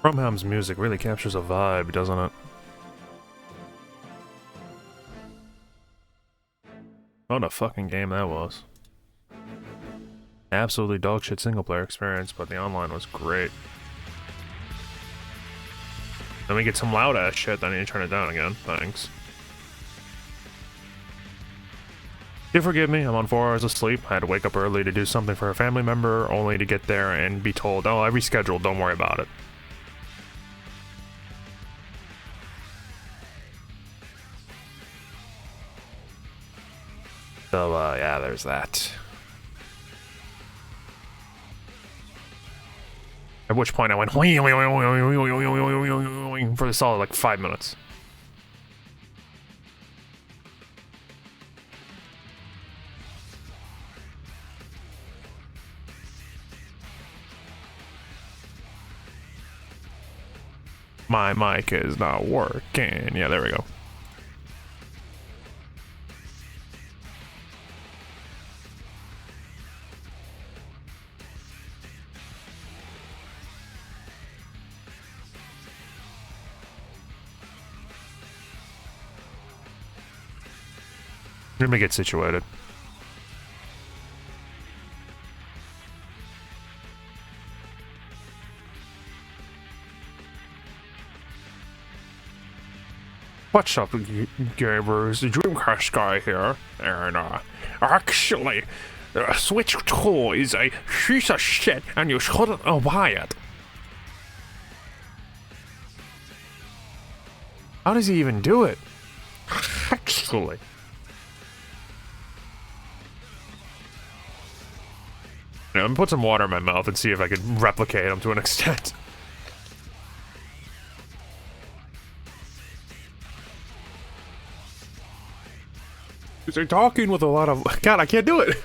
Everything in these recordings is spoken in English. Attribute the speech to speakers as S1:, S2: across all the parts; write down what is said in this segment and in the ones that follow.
S1: Rumham's music really captures a vibe, doesn't it? What a fucking game that was. Absolutely dogshit single player experience, but the online was great. Then we get some loud ass shit, then I need to turn it down again. Thanks. Do forgive me, I'm on 4 hours of sleep. I had to wake up early to do something for a family member, only to get there and be told, oh, I rescheduled, don't worry about it. So, yeah, there's that. At which point I went for the solid like 5 minutes. My mic is not working. Yeah, there we go. Let me get situated. What's up, gamers? The Dreamcast guy here, and actually, Switch Toy is a piece of shit, and you shouldn't buy it. How does he even do it? Actually. I'm gonna put some water in my mouth and see if I can replicate him to an extent. They're talking with a lot of... God, I can't do it.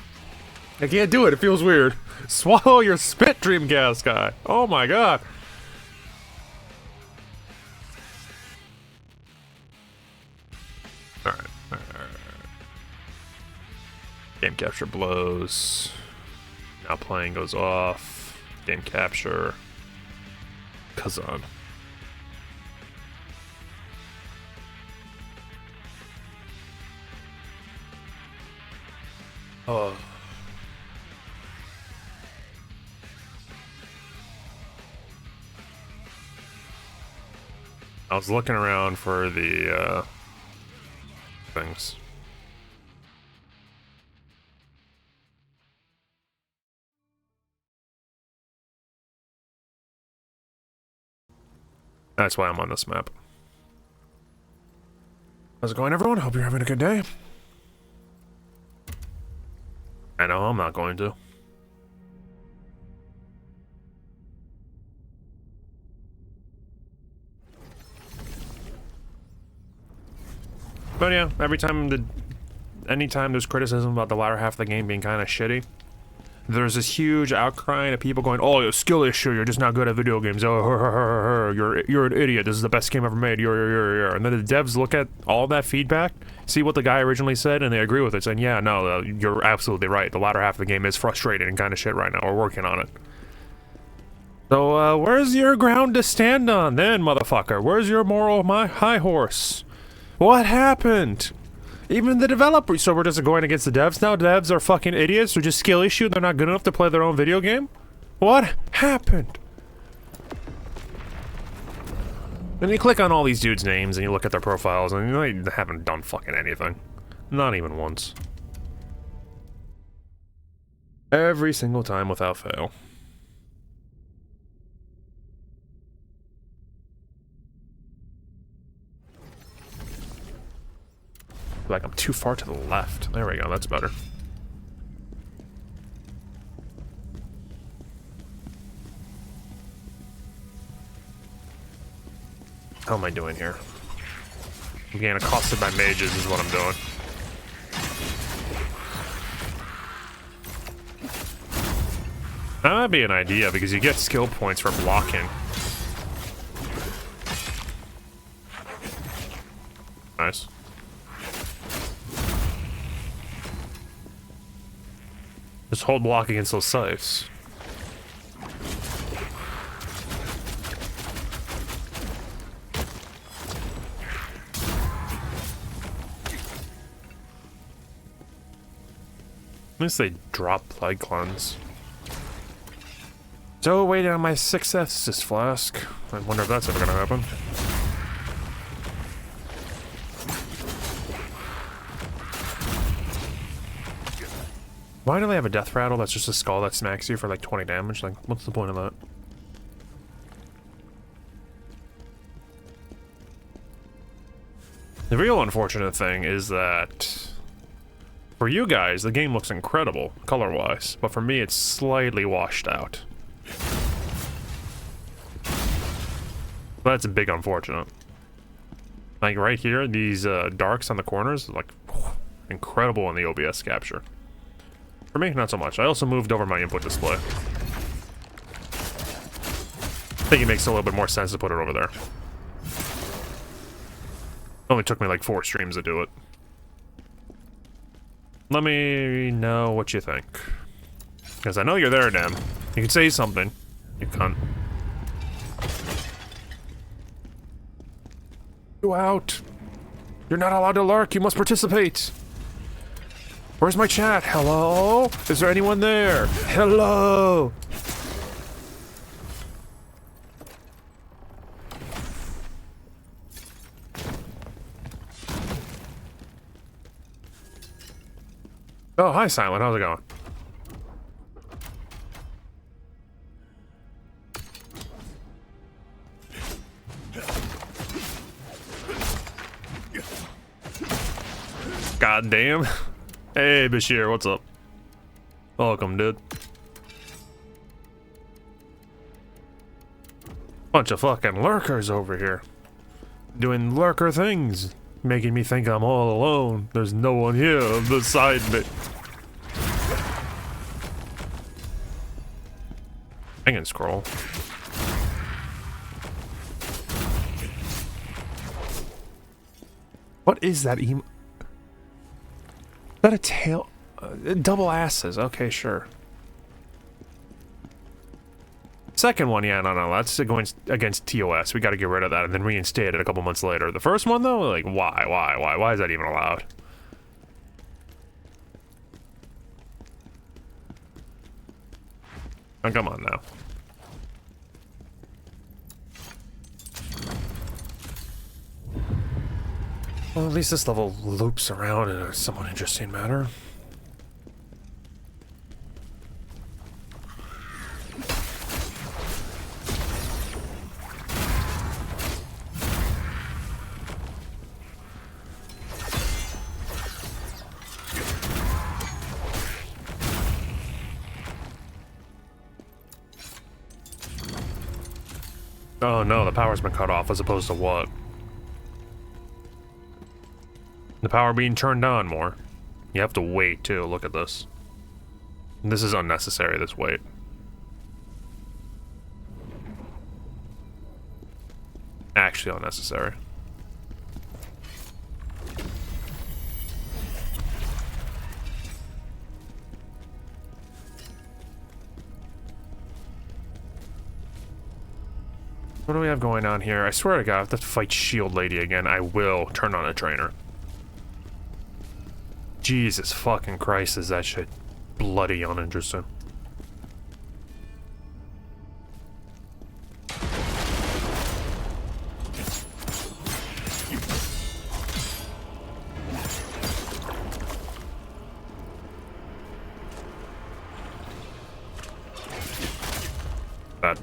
S1: I can't do it. It feels weird. Swallow your spit, Dreamcast guy. Oh my god. Alright. Game capture blows. Now playing goes off. Game capture. Khazan. Oh. I was looking around for the things. That's why I'm on this map. How's it going, everyone? Hope you're having a good day. I know I'm not going to. But yeah, anytime there's criticism about the latter half of the game being kind of shitty, there's this huge outcry of people going, "Oh, your skill issue. You're just not good at video games. Oh, you're an idiot. This is the best game ever made. You're." And then the devs look at all that feedback, see what the guy originally said, and they agree with it, saying, "Yeah, no, you're absolutely right. The latter half of the game is frustrating and kind of shit right now. We're working on it." So, where's your ground to stand on then, motherfucker? Where's your moral high horse? What happened? Even the developers, so we're just going against the devs now? Devs are fucking idiots, or just skill issue, they're not good enough to play their own video game? What happened? And you click on all these dudes' names and you look at their profiles and they haven't done fucking anything. Not even once. Every single time without fail. Like I'm too far to the left. There we go, that's better. How am I doing here? I'm getting accosted by mages is what I'm doing. That might be an idea because you get skill points for blocking. Nice. Just hold block against those scythes. At least they drop Plague Cleanse. So, waiting on my 6th Estus Flask. I wonder if that's ever gonna happen. Why do they have a death rattle that's just a skull that smacks you for like 20 damage? Like, what's the point of that? The real unfortunate thing is that for you guys, the game looks incredible, color-wise, but for me, it's slightly washed out. That's a big unfortunate. Like right here, these darks on the corners, like incredible in the OBS capture. For me, not so much. I also moved over my input display. I think it makes a little bit more sense to put it over there. It only took me like 4 streams to do it. Let me know what you think. Because I know you're there, Dan. You can say something. You cunt. You out. You're not allowed to lurk. You must participate. Where's my chat? Hello? Is there anyone there? Hello? Oh, hi, Silent. How's it going? God damn. Hey, Bashir, what's up? Welcome, dude. Bunch of fucking lurkers over here. Doing lurker things. Making me think I'm all alone. There's no one here beside me. I can scroll. What is that emo? Is that a tail? Double asses. Okay, sure. Second one, yeah, no, that's going against TOS. We got to get rid of that and then reinstate it a couple months later. The first one, though, like, why is that even allowed? Oh, come on now. Well, at least this level loops around in a somewhat interesting manner. Oh no, the power's been cut off as opposed to what? The power being turned on more. You have to wait too, look at this. This is unnecessary, this wait. Actually unnecessary. What do we have going on here? I swear to God, I have to fight Shield Lady again. I will turn on a trainer. Jesus fucking Christ, is that shit bloody uninteresting. Bad.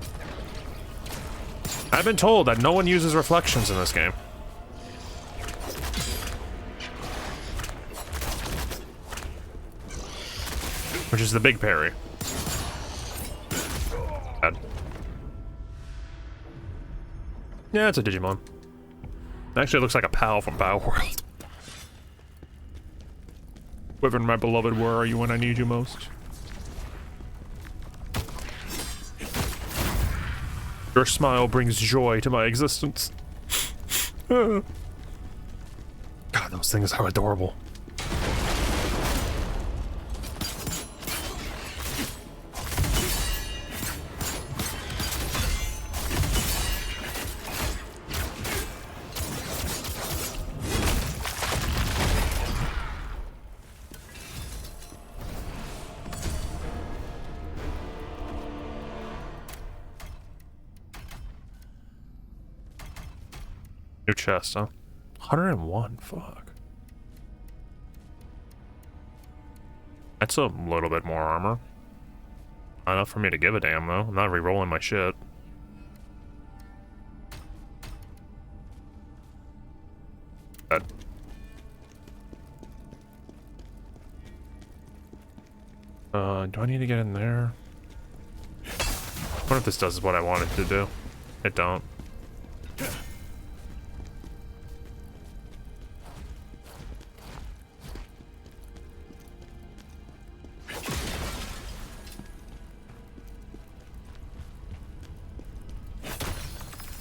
S1: I've been told that no one uses reflections in this game. Which is the big parry. Bad. Yeah, it's a Digimon. Actually, it looks like a pal from Power World. Wyvern, my beloved, where are you when I need you most? Your smile brings joy to my existence. God, those things are adorable. New chest, huh? 101, fuck. That's a little bit more armor. Not enough for me to give a damn, though. I'm not re-rolling my shit. That. Do I need to get in there? What if this does what I want it to do? It don't.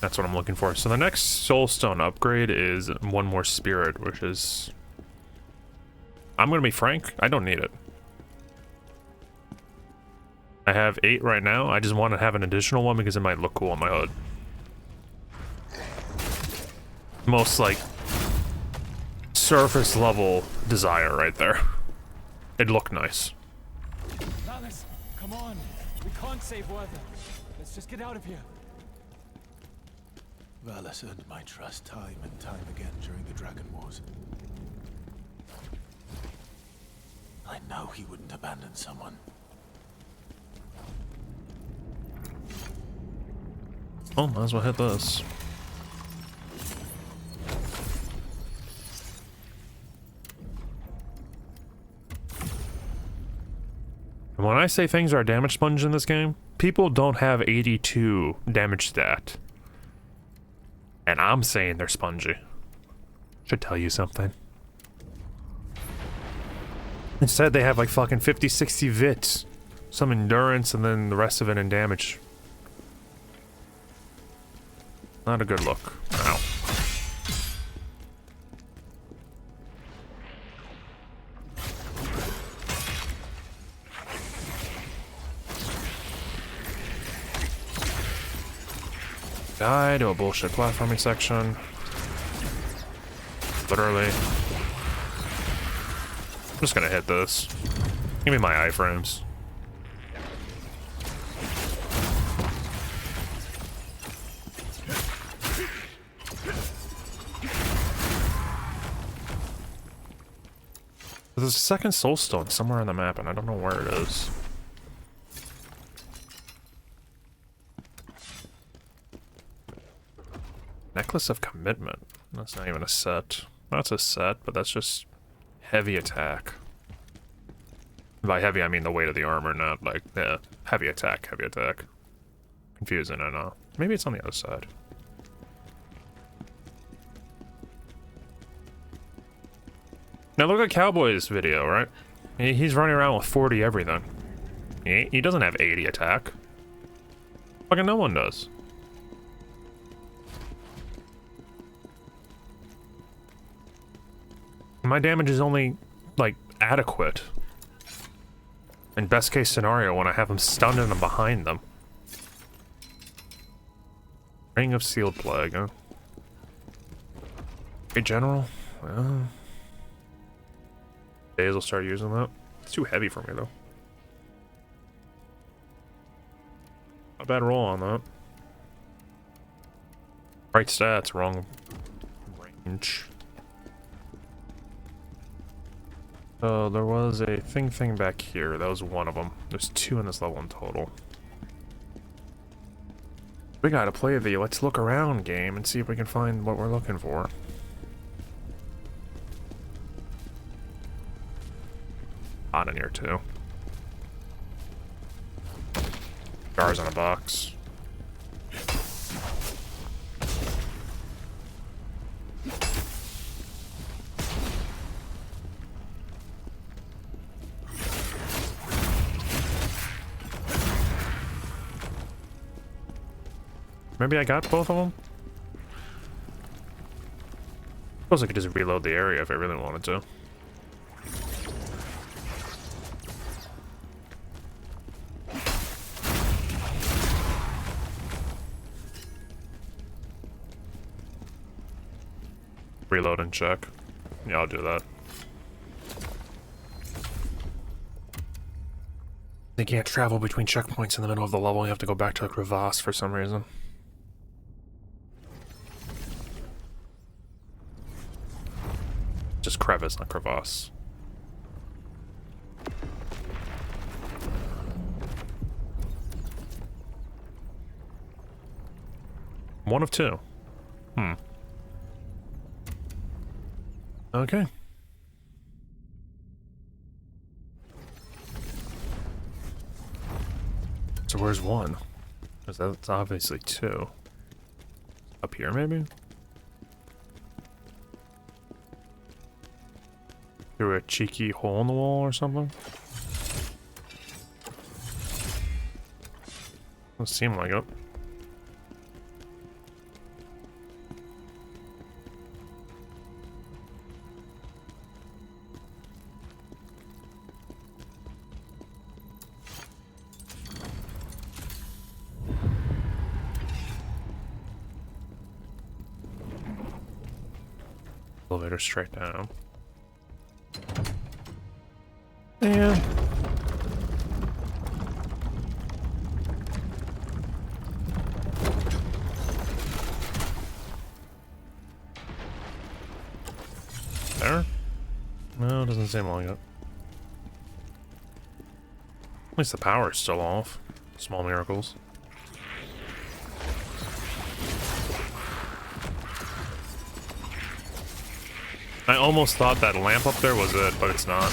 S1: That's what I'm looking for. So the next soulstone upgrade is one more spirit, which is... I'm gonna be frank, I don't need it. I have 8 right now, I just want to have an additional one because it might look cool on my hood. Most, like, surface level desire right there. It'd look nice.
S2: Alice, come on. We can't save weather. Let's just get out of here.
S3: Valis earned my trust time and time again during the Dragon Wars. I know he wouldn't abandon someone.
S1: Oh, might as well hit this. And when I say things are a damage sponge in this game, people don't have 82 damage stat. And I'm saying they're spongy. Should tell you something. Instead, they have like fucking 50, 60 vits, some endurance, and then the rest of it in damage. Not a good look. Ow. Die to a bullshit platforming section. Literally. I'm just gonna hit this. Give me my iframes. There's a second soulstone somewhere on the map, and I don't know where it is. Necklace of Commitment. That's not even a set. That's a set, but that's just heavy attack. By heavy, I mean the weight of the armor, not like, yeah, heavy attack, heavy attack. Confusing, I know. Maybe it's on the other side. Now look at Cowboy's video, right? He's running around with 40 everything. He doesn't have 80 attack. Fucking no one does. My damage is only, like, adequate. In best case scenario, when I have them stunned and I'm behind them. Ring of Sealed Plague, huh? Hey, General? Well... Days will start using that. It's too heavy for me, though. Not a bad roll on that. Right stats, wrong range. So there was a thing back here. That was one of them. There's 2 in this level in total. We gotta play the let's look around game and see if we can find what we're looking for. Hot in here too. Jars in a box. Maybe I got both of them? Suppose I could just reload the area if I really wanted to. Reload and check. Yeah, I'll do that. They can't travel between checkpoints in the middle of the level. You have to go back to Crevasse for some reason. Just crevice, not crevasse. One of two. Okay. So where's one? Because that's obviously two. Up here, maybe? Through a cheeky hole in the wall or something? Doesn't seem like it. Elevator straight down. Yeah. There? No, it doesn't seem like it. At least the power's still off. Small miracles. I almost thought that lamp up there was it, but it's not.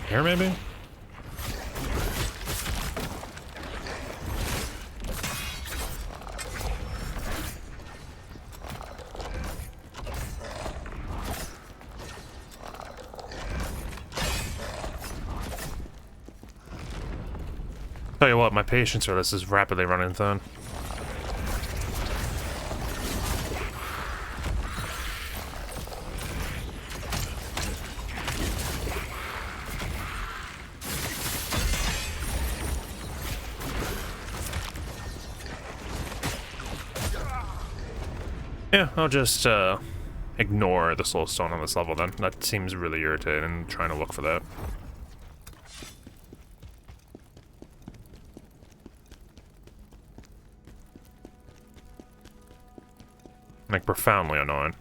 S1: Here, maybe? Tell you what, my patience for this is rapidly running thin. Yeah, I'll just ignore the soul stone on this level then. That seems really irritating, trying to look for that. Like, profoundly annoying.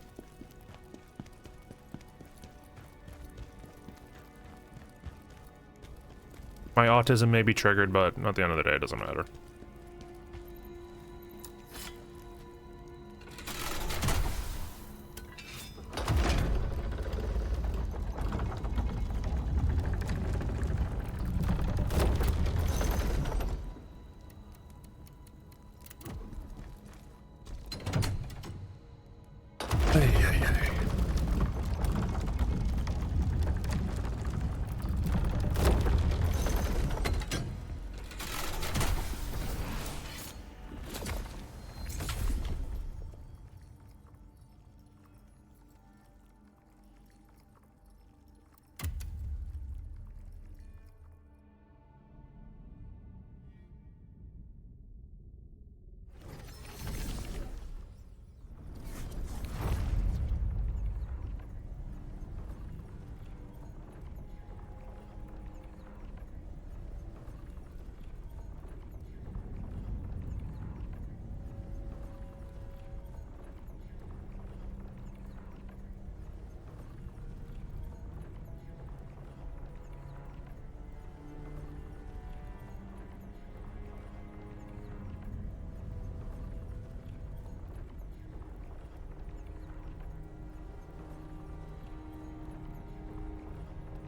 S1: My autism may be triggered, but at the end of the day, it doesn't matter.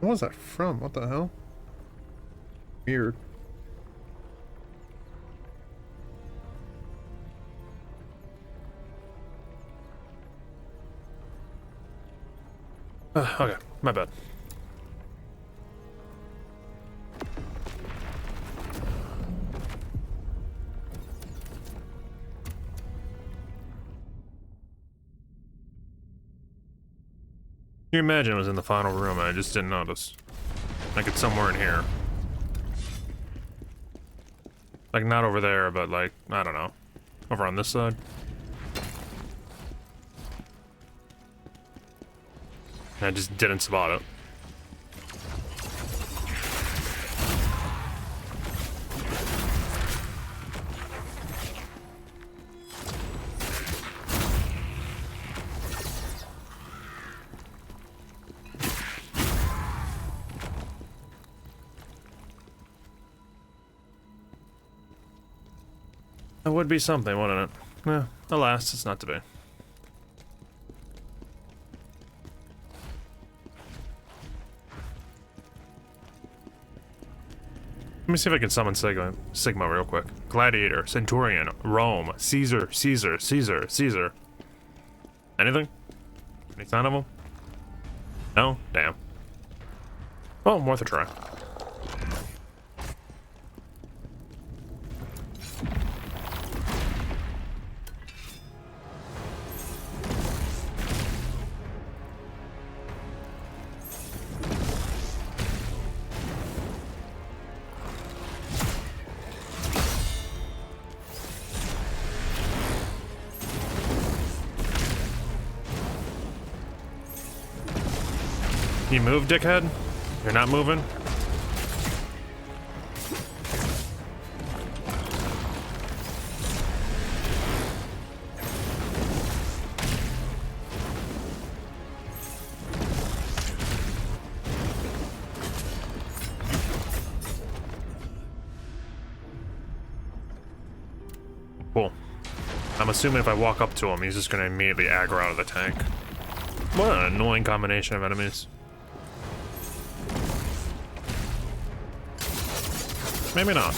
S1: What was that from? What the hell? Weird. Okay, my bad. You imagine it was in the final room and I just didn't notice. Like it's somewhere in here. Like not over there, but like, I don't know. Over on this side. I just didn't spot it. That would be something, wouldn't it? Eh, alas, it's not to be. Let me see if I can summon Sigma real quick. Gladiator, Centurion, Rome, Caesar, Caesar, Caesar, Caesar. Anything? Any sign of them? No? Damn. Oh, worth a try. You move, dickhead? You're not moving? Cool. I'm assuming if I walk up to him, he's just gonna immediately aggro out of the tank. What an annoying combination of enemies. Maybe not.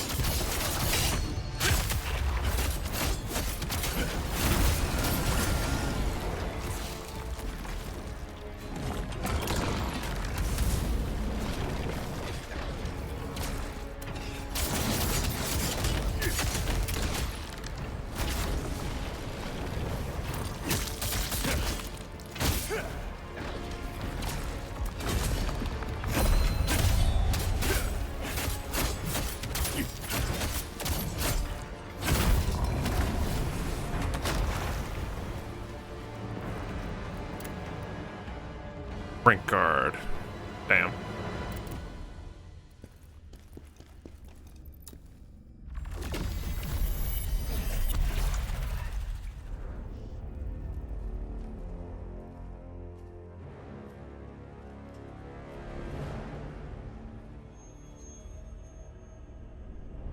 S1: Brink guard. Damn.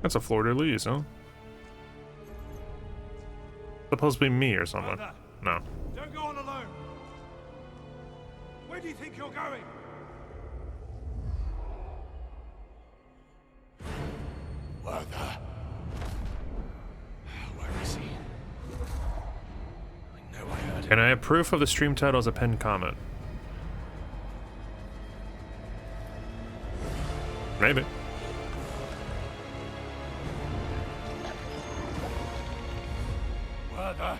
S1: That's a fleur-de-lis, huh? Supposed to be me or someone. No.
S4: Don't go on alone. Where do you think you're going?
S3: Werther. Where is he? I know I heard him.
S1: Can I have proof of the stream title as a pinned comment? Maybe.
S4: Werther, I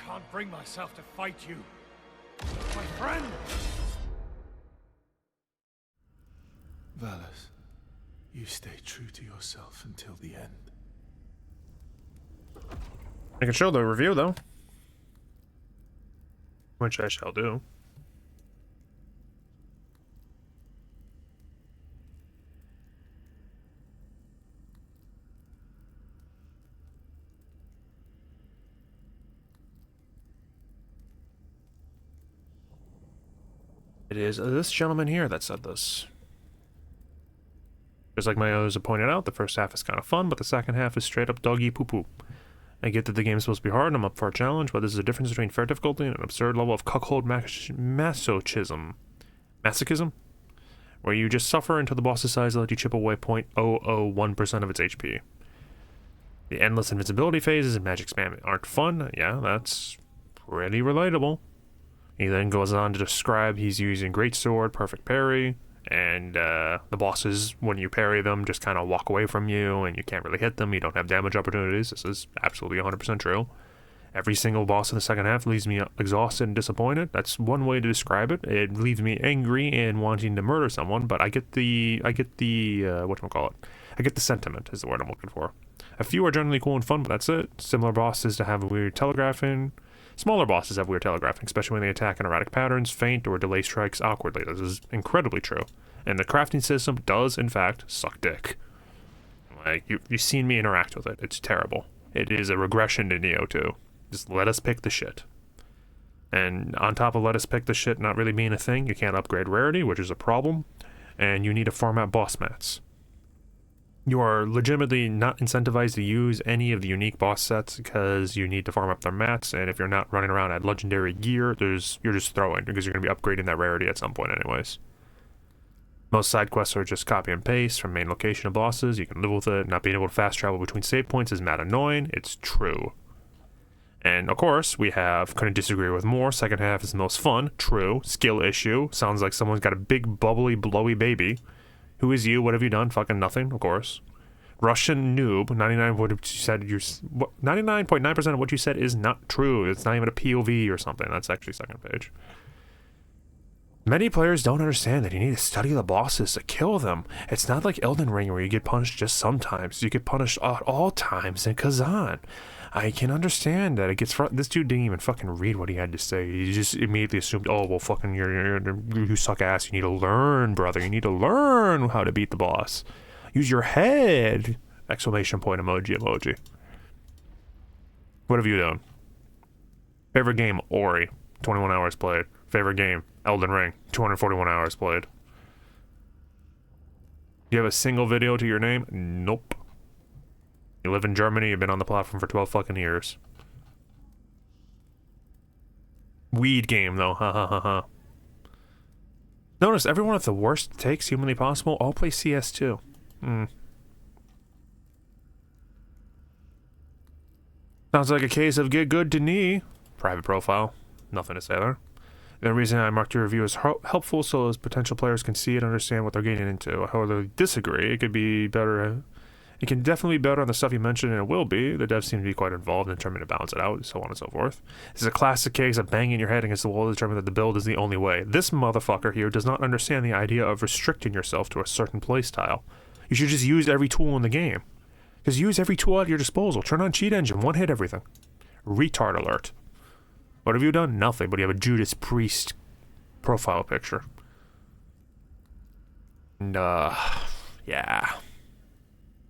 S4: can't bring myself to fight you. My friend!
S3: Valus, you stay true to yourself until the end.
S1: I can show the review, though. Which I shall do. It is this gentleman here that said this. Just like my others have pointed out, the first half is kind of fun, but the second half is straight up doggy poo-poo. I get that the game's supposed to be hard and I'm up for a challenge, but there's a difference between fair difficulty and an absurd level of cuckold masochism. Masochism? Where you just suffer until the boss's size let you chip away 0.001% of its HP. The endless invincibility phases and magic spam aren't fun. Yeah, that's pretty relatable. He then goes on to describe he's using greatsword, perfect parry, and the bosses, when you parry them, just kind of walk away from you, and you can't really hit them, you don't have damage opportunities. This is absolutely 100% true. Every single boss in the second half leaves me exhausted and disappointed. That's one way to describe it. It leaves me angry and wanting to murder someone, but I get the whatchamacallit? I get the sentiment, is the word I'm looking for. A few are generally cool and fun, but that's it. Similar bosses to have weird telegraphing. Smaller bosses have weird telegraphing, especially when they attack in erratic patterns, feint, or delay strikes awkwardly. This is incredibly true. And the crafting system does, in fact, suck dick. Like, you've seen me interact with it. It's terrible. It is a regression to Neo 2. Just let us pick the shit. And on top of let us pick the shit not really being a thing, you can't upgrade rarity, which is a problem. And you need to farm out boss mats. You are legitimately not incentivized to use any of the unique boss sets because you need to farm up their mats, and if you're not running around at legendary gear, you're just throwing because you're going to be upgrading that rarity at some point anyways. Most side quests are just copy and paste from main location of bosses. You can live with it. Not being able to fast travel between save points is mad annoying. It's true. And of course, we have couldn't disagree with more. Second half is the most fun. True. Skill issue. Sounds like someone's got a big, bubbly, blowy baby. Who is you? What have you done? Fucking nothing, of course. Russian noob. 99.9% of what you said is not true. It's not even a POV or something. That's actually second page. Many players don't understand that you need to study the bosses to kill them. It's not like Elden Ring where you get punished just sometimes. You get punished at all times in Khazan. I can understand that it gets this dude didn't even fucking read what he had to say. He just immediately assumed, oh well, fucking you suck ass. You need to learn, brother. You need to learn how to beat the boss. Use your head! Exclamation point emoji. What have you done? Favorite game, Ori. 21 hours played. Favorite game, Elden Ring. 241 hours played. You have a single video to your name? Nope. You live in Germany, you've been on the platform for 12 fucking years. Weed game, though. Ha ha ha ha. Notice, everyone with the worst takes humanly possible all play CS2. Sounds like a case of get good to knee. Private profile. Nothing to say there. The reason I marked your review as helpful so as potential players can see and understand what they're getting into. However, they disagree. It could be better. It can definitely be better on the stuff you mentioned, and it will be. The devs seem to be quite involved in determining to balance it out, so on and so forth. This is a classic case of banging your head against the wall to determine that the build is the only way. This motherfucker here does not understand the idea of restricting yourself to a certain playstyle. You should just use every tool in the game. Just use every tool at your disposal. Turn on cheat engine, one hit everything. Retard alert. What have you done? Nothing, but you have a Judas Priest profile picture. And, yeah.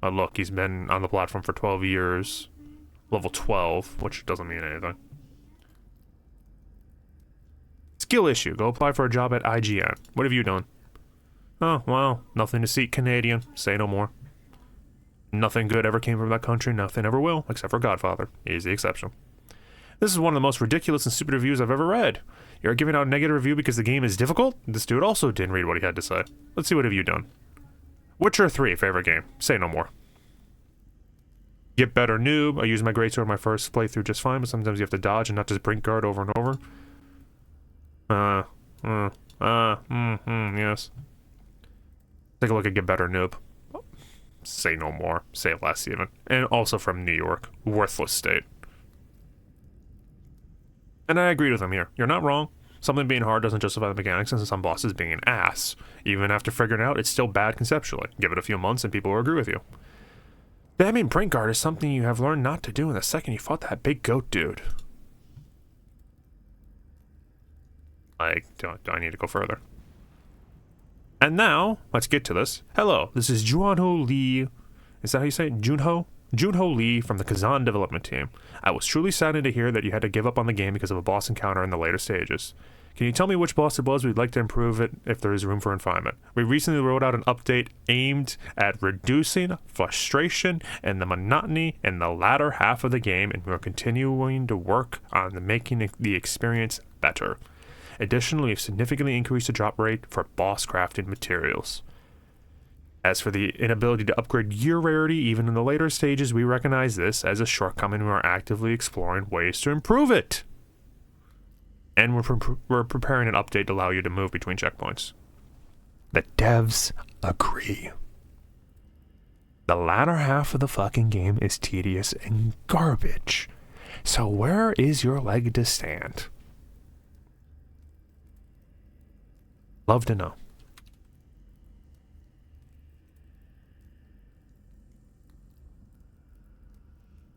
S1: Oh, look, he's been on the platform for 12 years. Level 12, which doesn't mean anything. Skill issue. Go apply for a job at IGN. What have you done? Oh, well, nothing to see. Canadian. Say no more. Nothing good ever came from that country. Nothing ever will, except for Godfather. He's the exception. This is one of the most ridiculous and stupid reviews I've ever read. You're giving out a negative review because the game is difficult? This dude also didn't read what he had to say. Let's see what have you done. Witcher 3, favorite game. Say no more. Get better noob. I used my greatsword in my first playthrough just fine, but sometimes you have to dodge and not just brink guard over and over. Yes. Take a look at Get Better Noob. Say no more. Say less even. And also from New York. Worthless state. And I agreed with him here. You're not wrong. Something being hard doesn't justify the mechanics, and some bosses being an ass. Even after figuring it out, it's still bad conceptually. Give it a few months and people will agree with you. Damming brink guard is something you have learned not to do in the second you fought that big goat dude. Like, do I need to go further? And now, let's get to this. Hello, this is Junho Lee. Is that how you say it? Junho? Junho Lee from the Khazan development team. I was truly saddened to hear that you had to give up on the game because of a boss encounter in the later stages. Can you tell me which boss it was? We'd like to improve it if there is room for refinement. We recently wrote out an update aimed at reducing frustration and the monotony in the latter half of the game, and we're continuing to work on making the experience better. Additionally, we've significantly increased the drop rate for boss crafted materials. As for the inability to upgrade gear rarity, even in the later stages, we recognize this as a shortcoming and we're actively exploring ways to improve it. And we're preparing an update to allow you to move between checkpoints. The devs agree. The latter half of the fucking game is tedious and garbage. So where is your leg to stand? Love to know.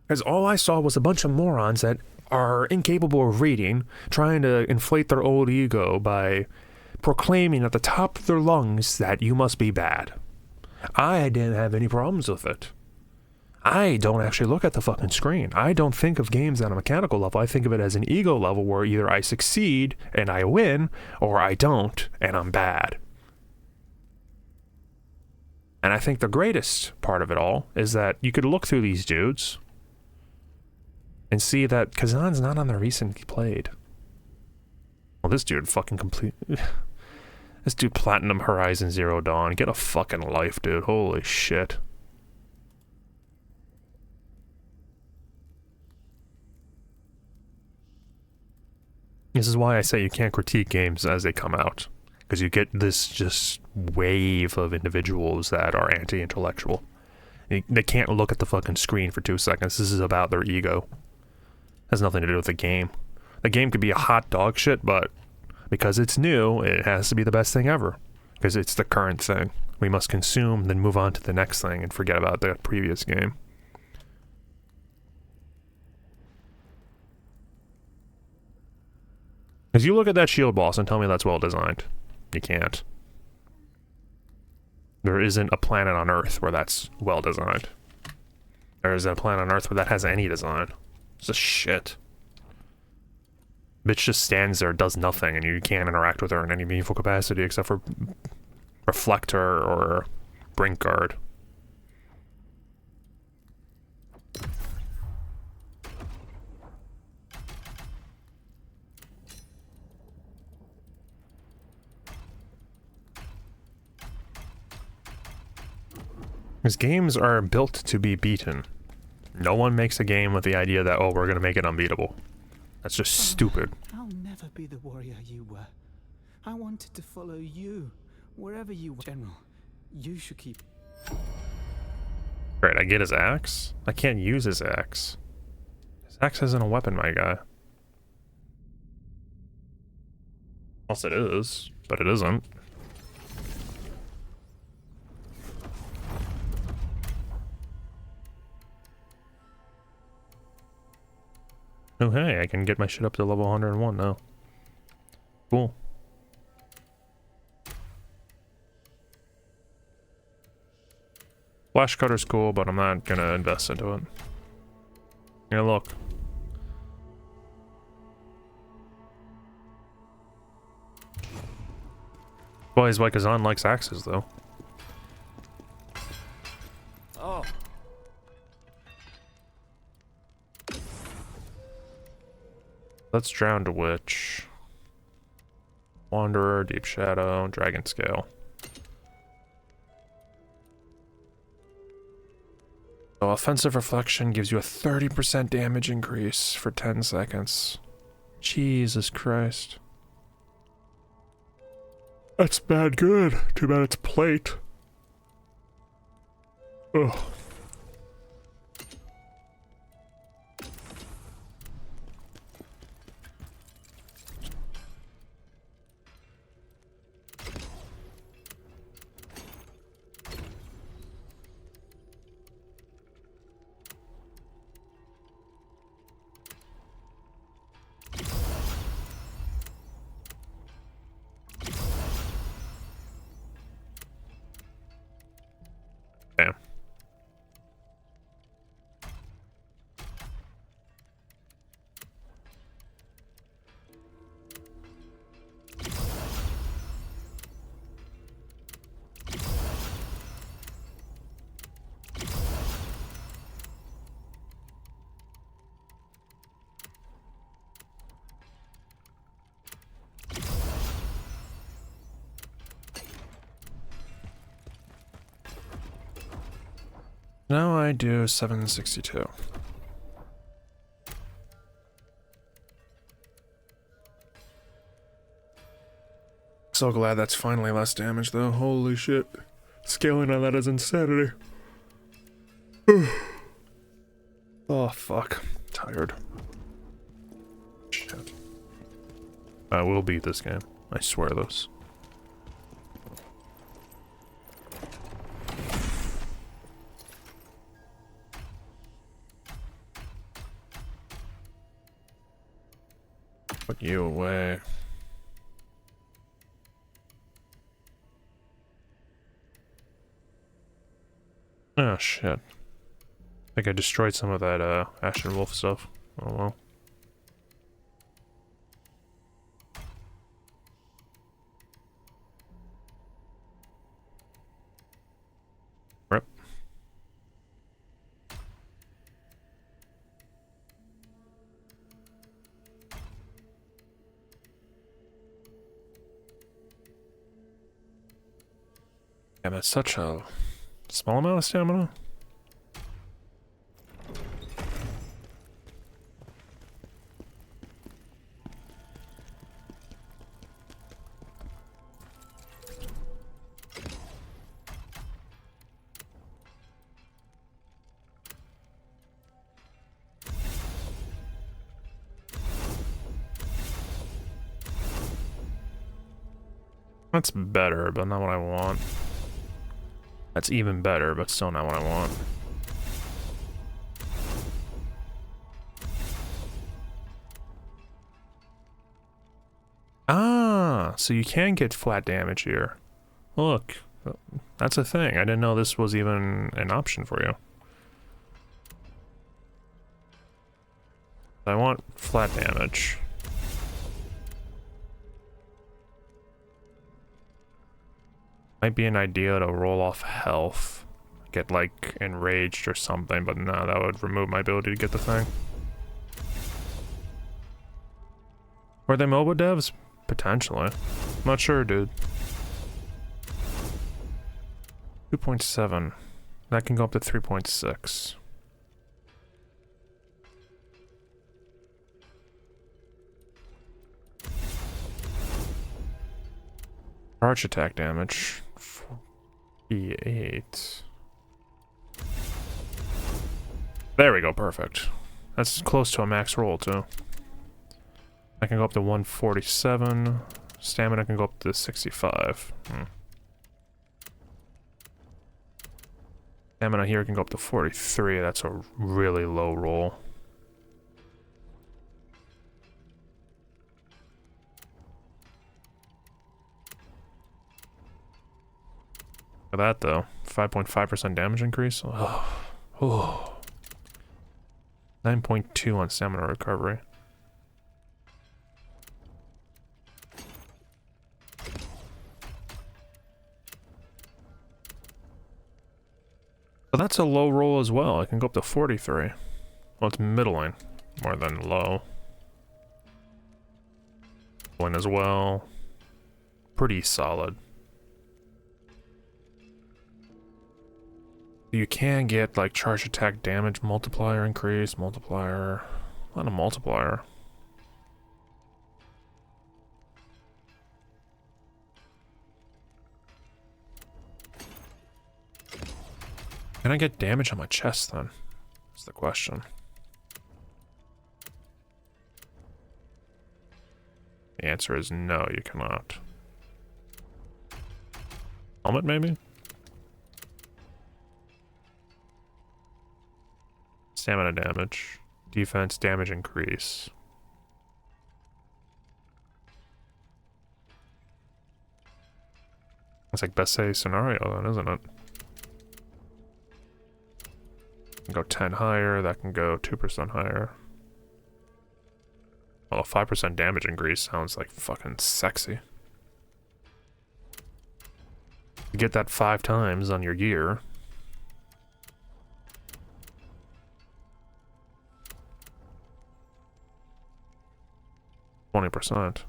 S1: Because all I saw was a bunch of morons that are incapable of reading, trying to inflate their old ego by proclaiming at the top of their lungs that you must be bad. I didn't have any problems with it. I don't actually look at the fucking screen. I don't think of games on a mechanical level. I think of it as an ego level where either I succeed and I win, or I don't and I'm bad. And I think the greatest part of it all is that you could look through these dudes and see that Khazan's not on the recently played. Well, this dude fucking complete... This dude Platinum Horizon Zero Dawn. Get a fucking life, dude. Holy shit. This is why I say you can't critique games as they come out. Because you get this just wave of individuals that are anti-intellectual. They can't look at the fucking screen for 2 seconds. This is about their ego. Has nothing to do with the game. The game could be a hot dog shit, but because it's new, it has to be the best thing ever. Because it's the current thing. We must consume, then move on to the next thing and forget about the previous game. Because you look at that shield boss and tell me that's well designed. You can't. There isn't a planet on Earth where that's well designed. There isn't a planet on Earth where that has any design. It's just shit. Bitch just stands there, does nothing, and you can't interact with her in any meaningful capacity except for Reflector or Brink Guard. Because games are built to be beaten. No one makes a game with the idea that, oh, we're going to make it unbeatable. That's just stupid.
S5: I'll never be the warrior you were. I wanted to follow you, wherever you were. General, you should keep...
S1: Great, I get his axe? I can't use his axe. His axe isn't a weapon, my guy. Unless it is, but it isn't. Oh hey, I can get my shit up to level 101 now. Cool. Flash cutter's cool, but I'm not gonna invest into it. Yeah, look. Well, he's like Khazan likes axes, though.
S2: Oh,
S1: Let's Drowned Witch. Wanderer, Deep Shadow, Dragon Scale. So offensive reflection gives you a 30% damage increase for 10 seconds. Jesus Christ. That's bad good. Too bad it's plate. Ugh. Damn. Now I do 762. So glad that's finally less damage though. Holy shit. Scaling on that is insanity. Oh fuck. Tired. Shit. I will beat this game. I swear this. Put you away. Oh shit. I think I destroyed some of that Ashen Wolf stuff. Oh well. Damn, that's such a small amount of stamina. That's better, but not what I want. That's even better, but still not what I want. Ah, so you can get flat damage here. Look, that's a thing. I didn't know this was even an option for you. I want flat damage. Might be an idea to roll off health. Get like enraged or something, but no, that would remove my ability to get the thing. Were they MOBA devs? Potentially. Not sure, dude. 2.7. That can go up to 3.6. Charge attack damage. 48. There we go, perfect. That's close to a max roll, too. I can go up to 147. Stamina can go up to 65. Stamina here can go up to 43. That's a really low roll. Look at that, though. 5.5% damage increase. Oh. 9.2 on stamina recovery. But that's a low roll as well. It can go up to 43. Well, it's middling more than low. Win as well. Pretty solid. You can get like charge attack damage multiplier increase, multiplier. Not a multiplier. Can I get damage on my chest then? That's the question. The answer is no, you cannot. Helmet maybe? Stamina damage. Defense damage increase. That's like best case scenario then, isn't it? Can go 10 higher, that can go 2% higher. Well, a 5% damage increase sounds like fucking sexy. You get that 5 times on your gear. %.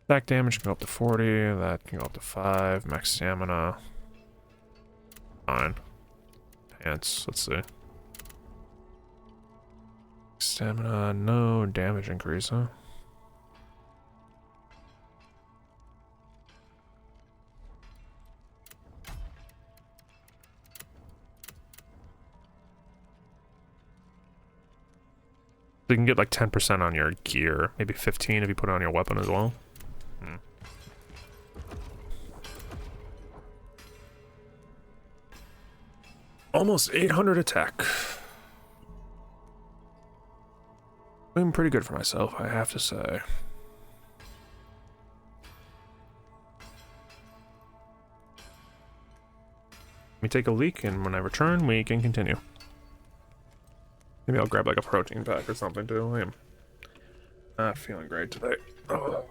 S1: Attack damage can go up to 40, that can go up to 5, max stamina. Fine. Pants, let's see. Stamina, no damage increase, huh? So you can get like 10% on your gear, maybe 15 if you put it on your weapon as well. Almost 800 attack. Doing pretty good for myself, I have to say. Let me take a leak, and when I return, we can continue. Maybe I'll grab like a protein pack or something too. I am not feeling great today. Oh.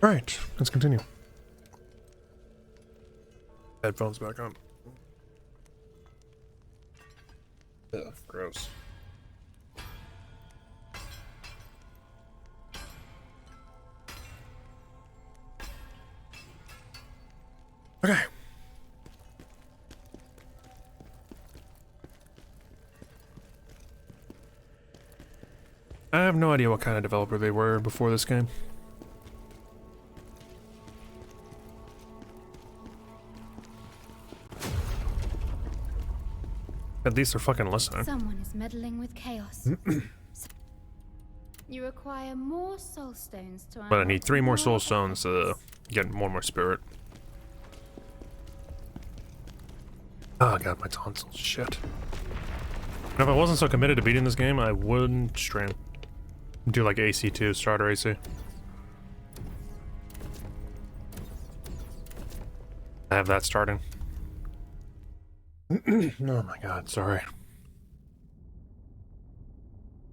S1: Alright, let's continue. Headphones back on. Ugh, gross. Okay. I have no idea what kind of developer they were before this game. At least they're fucking listening.
S6: Someone is meddling with chaos. You require more soul stones to
S1: But I need 3 more soul stones to get one more spirit. Oh god, my tonsils. Shit. And if I wasn't so committed to beating this game, I wouldn't stream. Do like AC2, starter AC. I have that starting. Oh my god, sorry.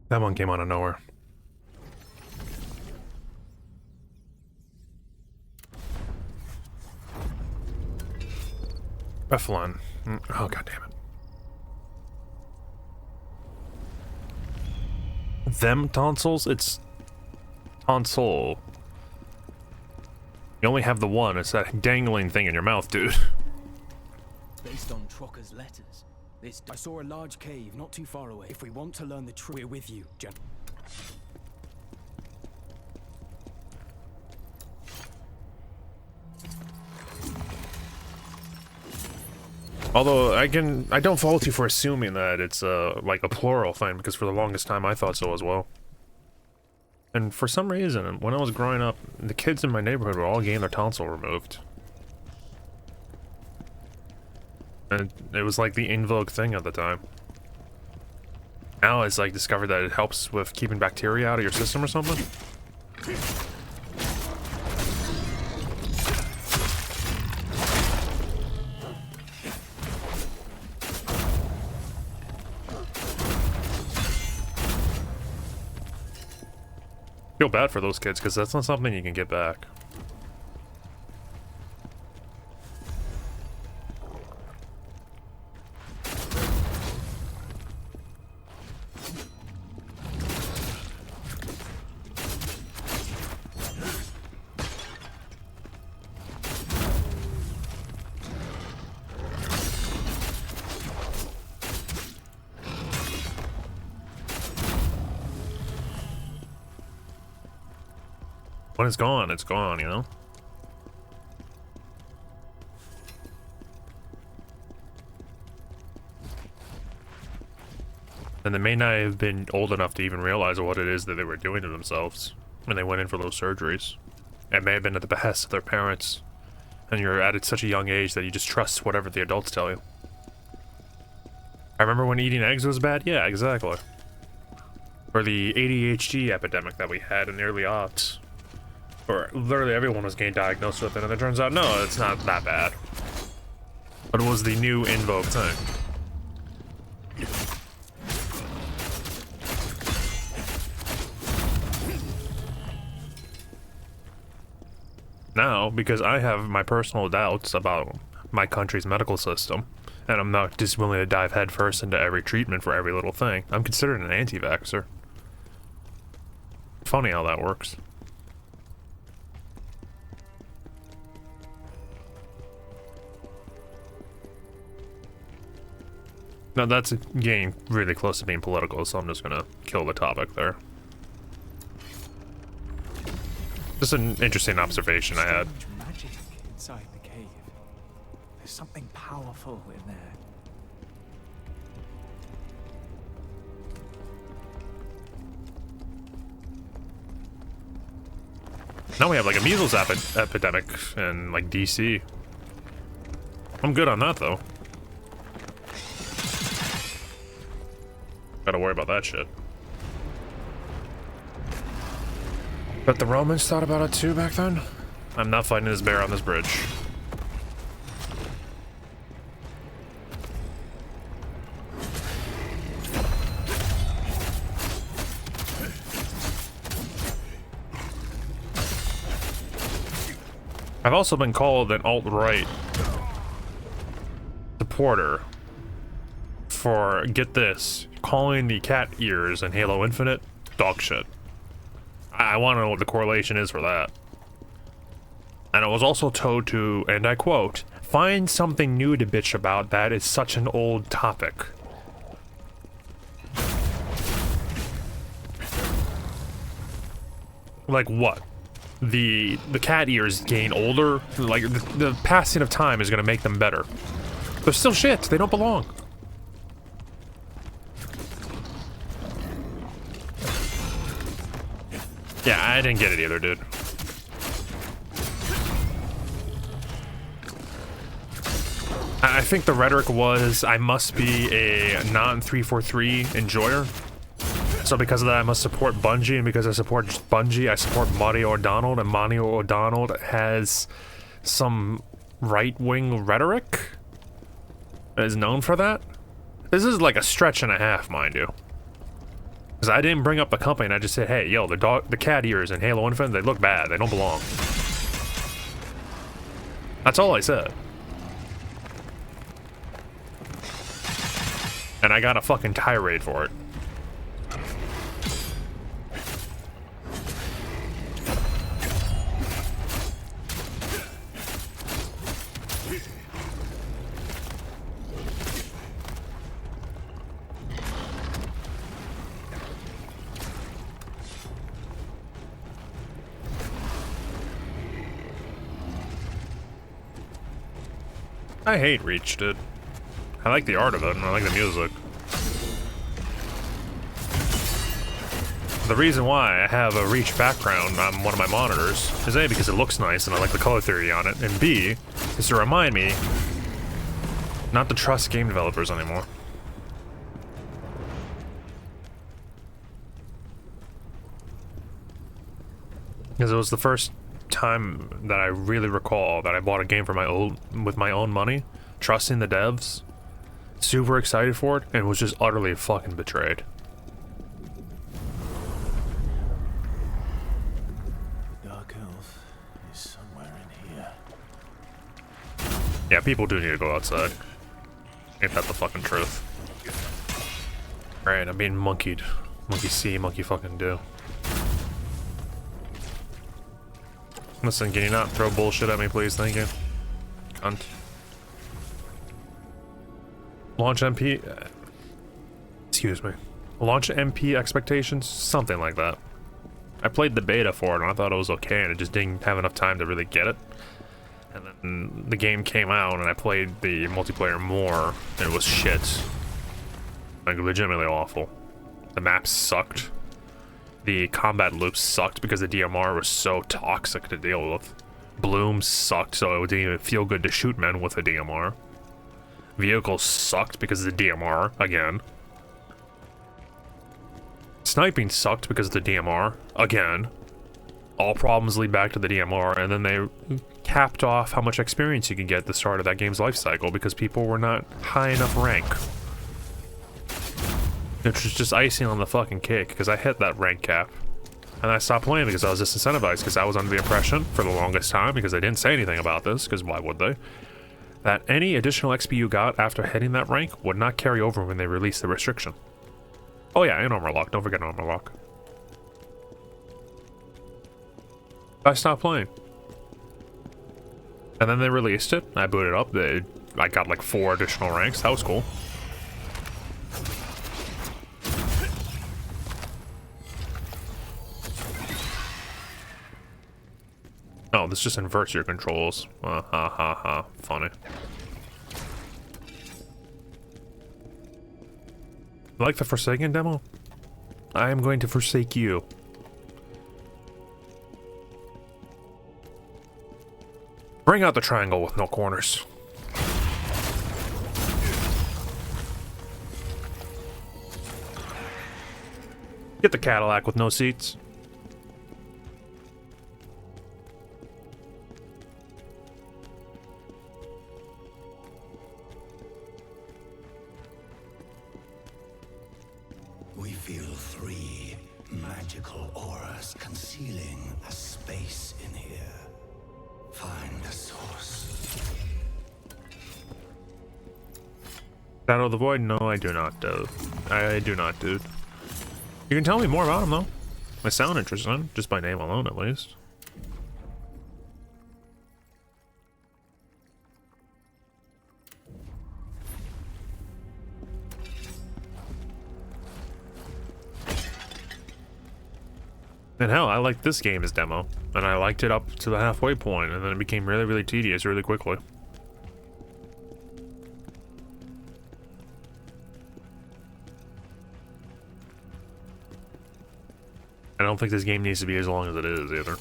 S1: That one came out of nowhere. Bephalon. Oh god damn it. Them tonsils? It's tonsil. You only have the one. It's that dangling thing in your mouth, dude.
S5: Based on Trocker's letters, I saw a large cave not too far away. If we want to learn the truth, we're with you, General.
S1: Although I don't fault you for assuming that it's like a plural thing, because for the longest time I thought so as well. And for some reason, when I was growing up, the kids in my neighborhood were all getting their tonsil removed. And it was like the in vogue thing at the time. Now it's like discovered that it helps with keeping bacteria out of your system or something. Feel bad for those kids, because that's not something you can get back. When it's gone, you know? And they may not have been old enough to even realize what it is that they were doing to themselves when they went in for those surgeries. It may have been at the behest of their parents, and you're at such a young age that you just trust whatever the adults tell you. I remember when eating eggs was bad? Yeah, exactly. Or the ADHD epidemic that we had in the early aughts. Or literally everyone was getting diagnosed with it, and it turns out, no, it's not that bad. But it was the new in vogue thing. Now, because I have my personal doubts about my country's medical system, and I'm not just willing to dive headfirst into every treatment for every little thing, I'm considered an anti-vaxxer. Funny how that works. Now that's getting really close to being political, so I'm just gonna kill the topic there. Just an interesting observation I had.
S5: Strange magic inside the cave. There's something powerful in there.
S1: Now we have like a measles epidemic in like DC. I'm good on that though. Gotta worry about that shit. But the Romans thought about it too back then? I'm not fighting this bear on this bridge. I've also been called an alt-right supporter for, get this, calling the cat ears in Halo Infinite dog shit. I want to know what the correlation is for that. And I was also told to, and I quote, find something new to bitch about that is such an old topic. Like what? The cat ears gain older? Like, the passing of time is gonna make them better. They're still shit. They don't belong. Yeah, I didn't get it either, dude. I think the rhetoric was, I must be a non-343 enjoyer. So because of that, I must support Bungie, and because I support Bungie, I support Mario O'Donnell, and Mario O'Donnell has some right-wing rhetoric. Is known for that. This is like a stretch and a half, mind you. Because I didn't bring up the company, and I just said, hey, yo, the cat ears in Halo Infinite, they look bad, they don't belong. That's all I said. And I got a fucking tirade for it. I hate Reach, dude. I like the art of it, and I like the music. The reason why I have a Reach background on one of my monitors is A, because it looks nice and I like the color theory on it, and B, is to remind me not to trust game developers anymore. Because it was the first time that I really recall that I bought a game for with my own money, trusting the devs, super excited for it, and was just utterly fucking betrayed.
S3: Dark Elf is somewhere in here.
S1: Yeah, people do need to go outside. Ain't that the fucking truth? Right, I'm being monkeyed. Monkey see, monkey fucking do. Listen, can you not throw bullshit at me, please? Thank you. Cunt. Launch MP... excuse me. Launch MP expectations? Something like that. I played the beta for it and I thought it was okay and it just didn't have enough time to really get it. And then the game came out and I played the multiplayer more and it was shit. Like, legitimately awful. The maps sucked. The combat loops sucked because the DMR was so toxic to deal with. Bloom sucked, so it didn't even feel good to shoot men with a DMR. Vehicles sucked because of the DMR, again. Sniping sucked because of the DMR, again. All problems lead back to the DMR, and then they capped off how much experience you could get at the start of that game's life cycle because people were not high enough rank. Which was just icing on the fucking cake, because I hit that rank cap. And I stopped playing because I was disincentivized, because I was under the impression, for the longest time, because they didn't say anything about this, because why would they, that any additional XP you got after hitting that rank would not carry over when they released the restriction. Oh yeah, and armor lock, don't forget armor lock. I stopped playing. And then they released it, I booted up, I got like 4 additional ranks, that was cool. Oh, this just inverts your controls. Ha ha ha. Funny. Like the Forsaken demo? I am going to forsake you. Bring out the triangle with no corners. Get the Cadillac with no seats.
S7: We feel 3 magical auras concealing a space in here. Find
S1: Shadow of the Void? No, I do not, dude. I do not, dude. You can tell me more about him, though. I sound interested, just by name alone, at least. And hell, I liked this game as demo, and I liked it up to the halfway point, and then it became really, really tedious really quickly. I don't think this game needs to be as long as it is, either.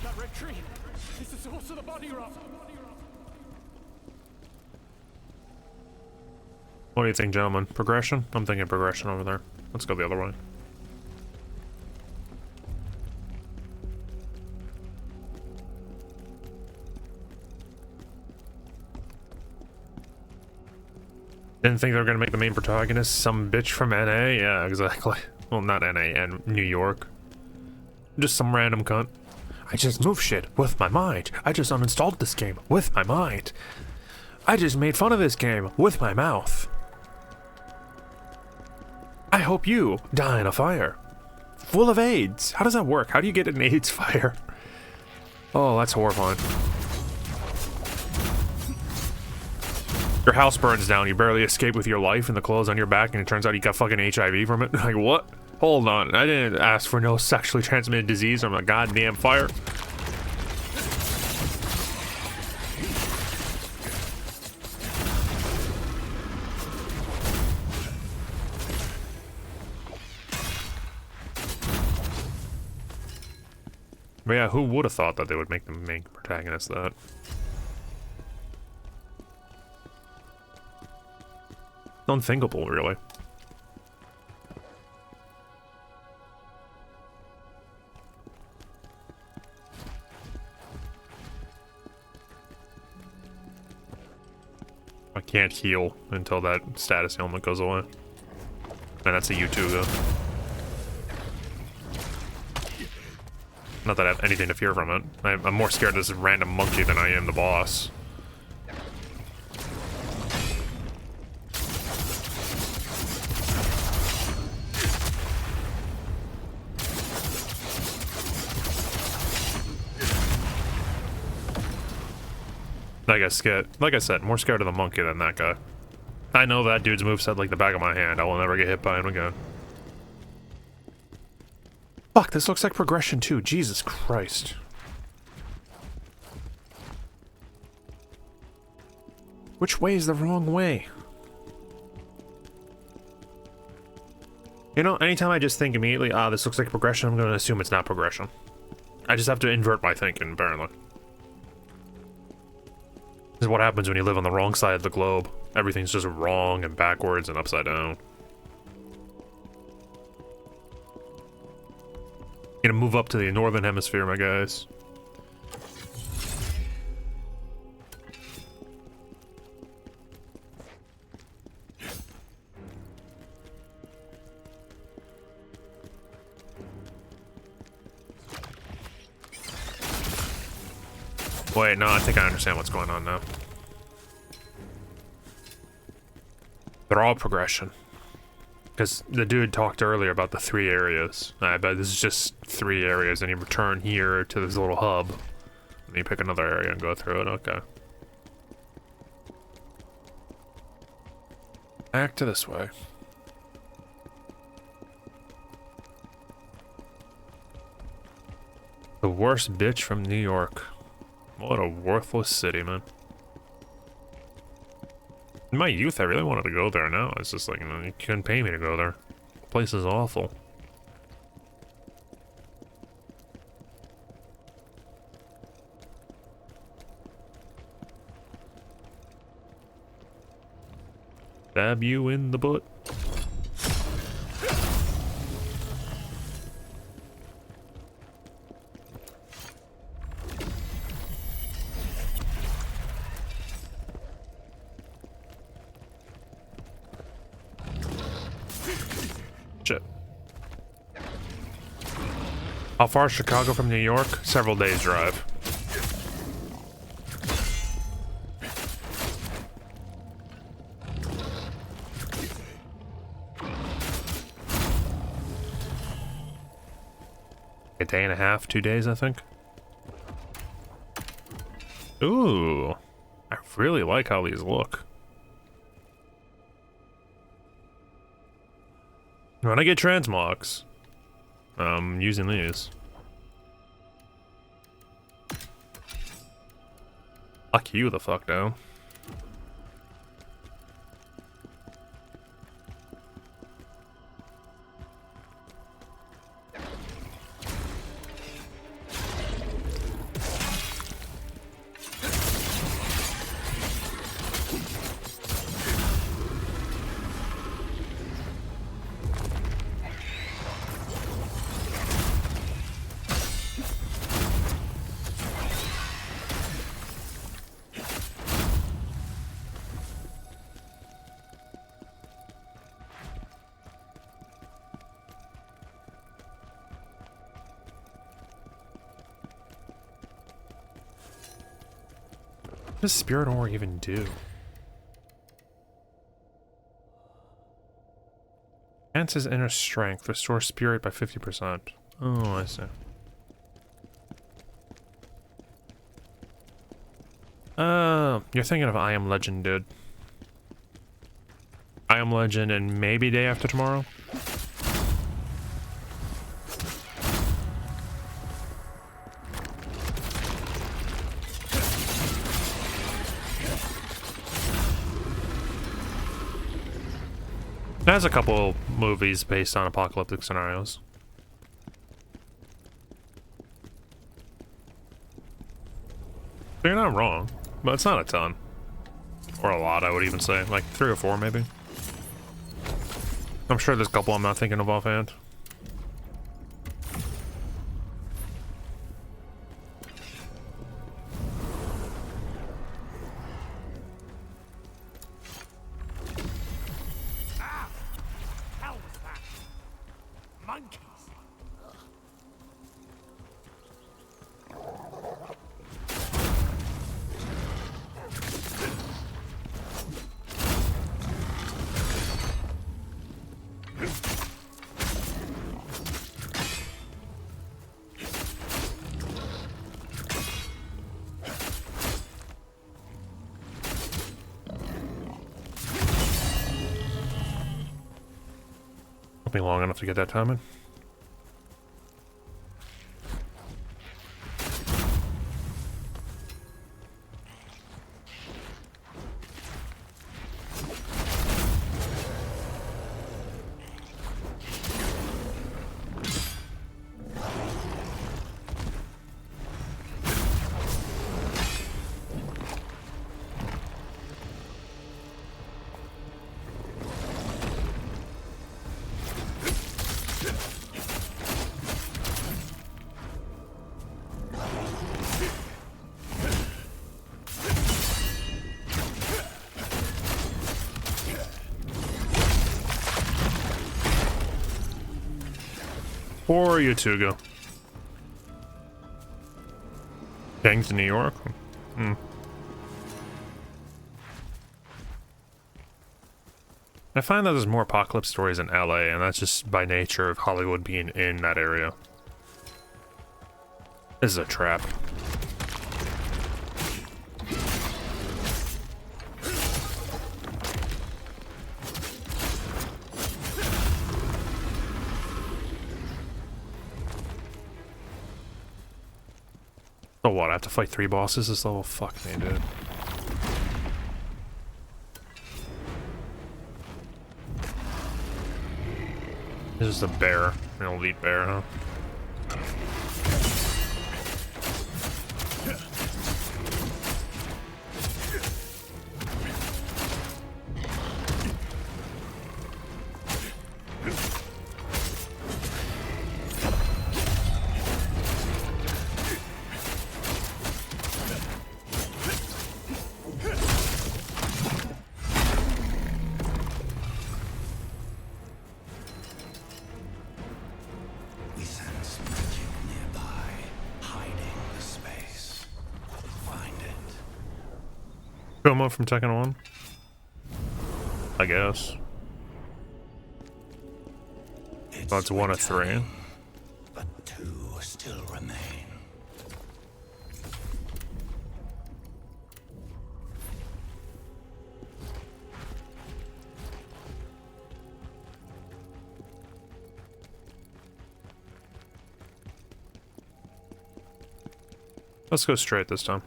S2: That red tree. It's the source of the body rot.
S1: What do you think, gentlemen? Progression? I'm thinking progression over there. Let's go the other way. Didn't think they were gonna make the main protagonist some bitch from NA? Yeah, exactly. Well, not NA, and New York. Just some random cunt. I just move shit with my mind. I just uninstalled this game with my mind. I just made fun of this game with my mouth. I hope you die in a fire. Full of AIDS. How does that work? How do you get an AIDS fire? Oh, that's horrifying. Your house burns down, you barely escape with your life and the clothes on your back, and it turns out you got fucking HIV from it. Like, what? Hold on, I didn't ask for no sexually transmitted disease from a goddamn fire. But yeah, who would have thought that they would make the main protagonist that? Unthinkable, really. I can't heal until that status ailment goes away. And that's a U2 though. Not that I have anything to fear from it. I'm more scared of this random monkey than I am the boss. Like I said, more scared of the monkey than that guy. I know that dude's moveset like the back of my hand. I will never get hit by him again. Fuck, this looks like progression too. Jesus Christ. Which way is the wrong way? You know, anytime I just think immediately, ah, this looks like progression, I'm going to assume it's not progression. I just have to invert my thinking, apparently. This is what happens when you live on the wrong side of the globe. Everything's just wrong and backwards and upside down. Gonna move up to the northern hemisphere, my guys. Wait, no, I think I understand what's going on now. They're all progression. Because the dude talked earlier about the 3 areas. I bet this is just 3 areas, and you return here to this little hub. And you pick another area and go through it, okay. Back to this way. The worst bitch from New York. What a worthless city, man. In my youth, I really wanted to go there. Now it's just like, you know, you couldn't pay me to go there. The place is awful. Stab you in the butt. Shit. How far is Chicago from New York? Several days drive. a day and a half, 2 days, I think. Ooh, I really like how these look. When I get transmogs, I'm using these. Lock you the fuck down. What does Spirit Ore even do? Enhances inner strength. Restore spirit by 50%. Oh, I see. You're thinking of I Am Legend, dude. I Am Legend and maybe Day After Tomorrow? It has a couple movies based on apocalyptic scenarios. So you're not wrong, but it's not a ton. Or a lot, I would even say. Like 3 or 4, maybe. I'm sure there's a couple I'm not thinking of offhand. Took me long enough to get that timing. Or you two go. Gang to New York? Hmm. I find that there's more apocalypse stories in LA, and that's just by nature of Hollywood being in that area. This is a trap. So what, I have to fight 3 bosses this level? Fuck me, dude. This is the bear, an elite bear, huh? Promo from Tekken 1? I guess. Well, it's 1 of 3.
S7: But 2 still
S1: Let's go straight this time.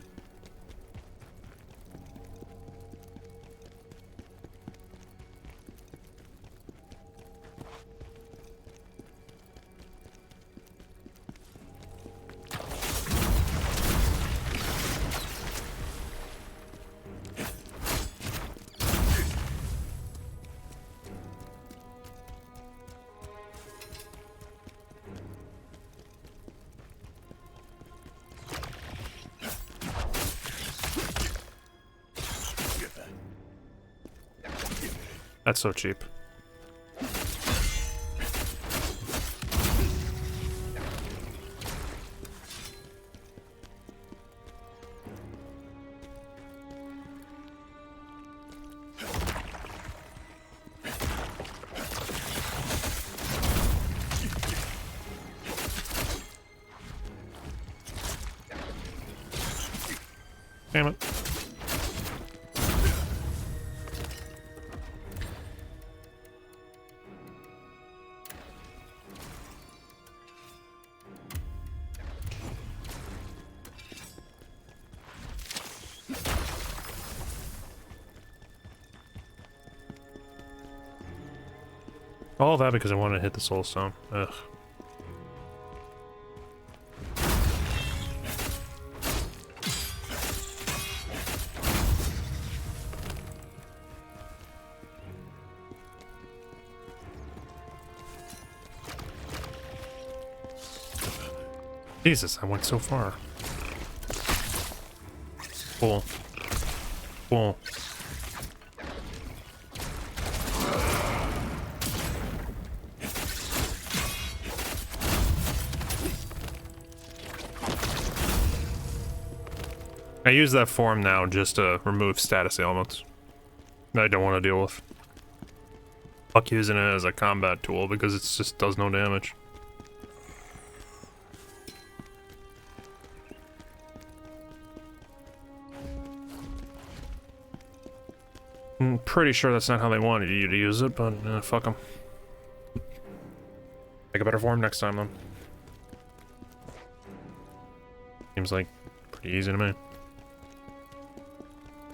S1: That's so cheap. Damn it. All that because I wanted to hit the soul stone. Ugh. Jesus, I went so far. Cool. Cool. I use that form now just to remove status ailments that I don't want to deal with. Fuck using it as a combat tool because it just does no damage. I'm pretty sure that's not how they wanted you to use it, but fuck them. Make a better form next time then. Seems like pretty easy to me.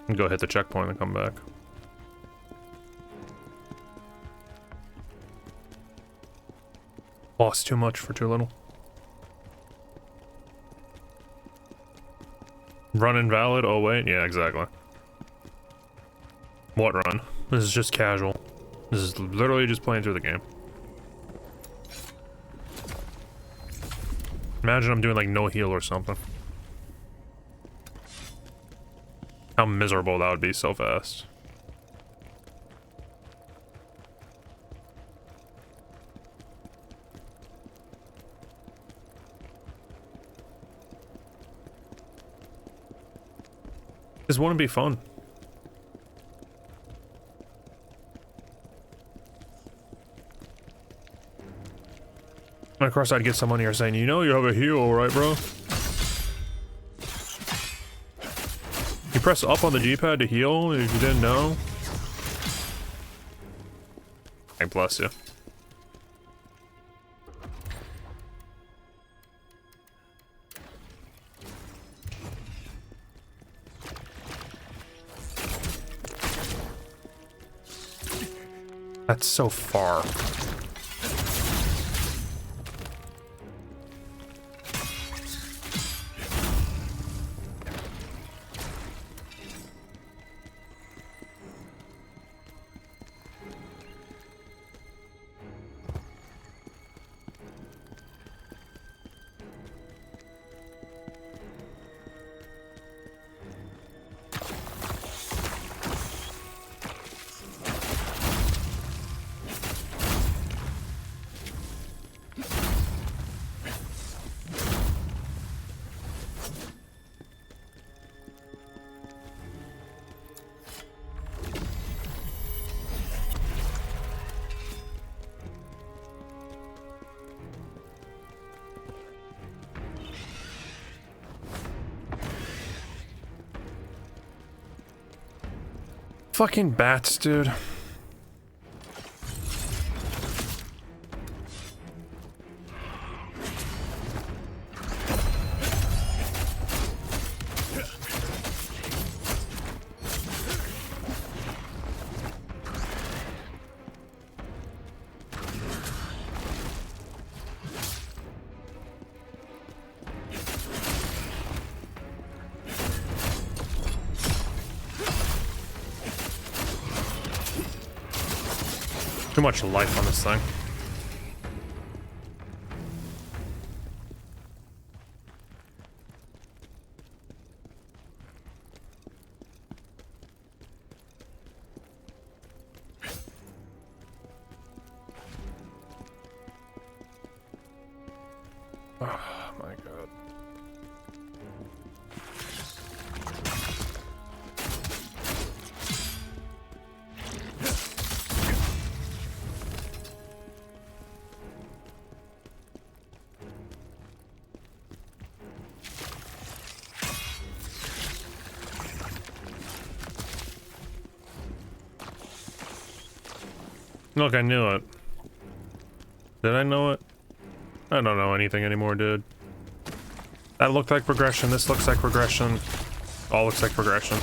S1: And go hit the checkpoint and come back. Lost too much for too little. Run invalid? Oh wait, yeah, exactly. What run? This is just casual. This is literally just playing through the game. Imagine I'm doing like no heal or something. How miserable that would be so fast. This wouldn't be fun. And of course I'd get someone here saying, you know you have a heal, right bro? You press up on the D-pad to heal if you didn't know. Hey, bless you. That's so far. Fucking bats, dude. Too much life on this thing. Oh my god. Look, I knew it. Did I know it? I don't know anything anymore, dude. That looked like progression. This looks like progression. All looks like progression.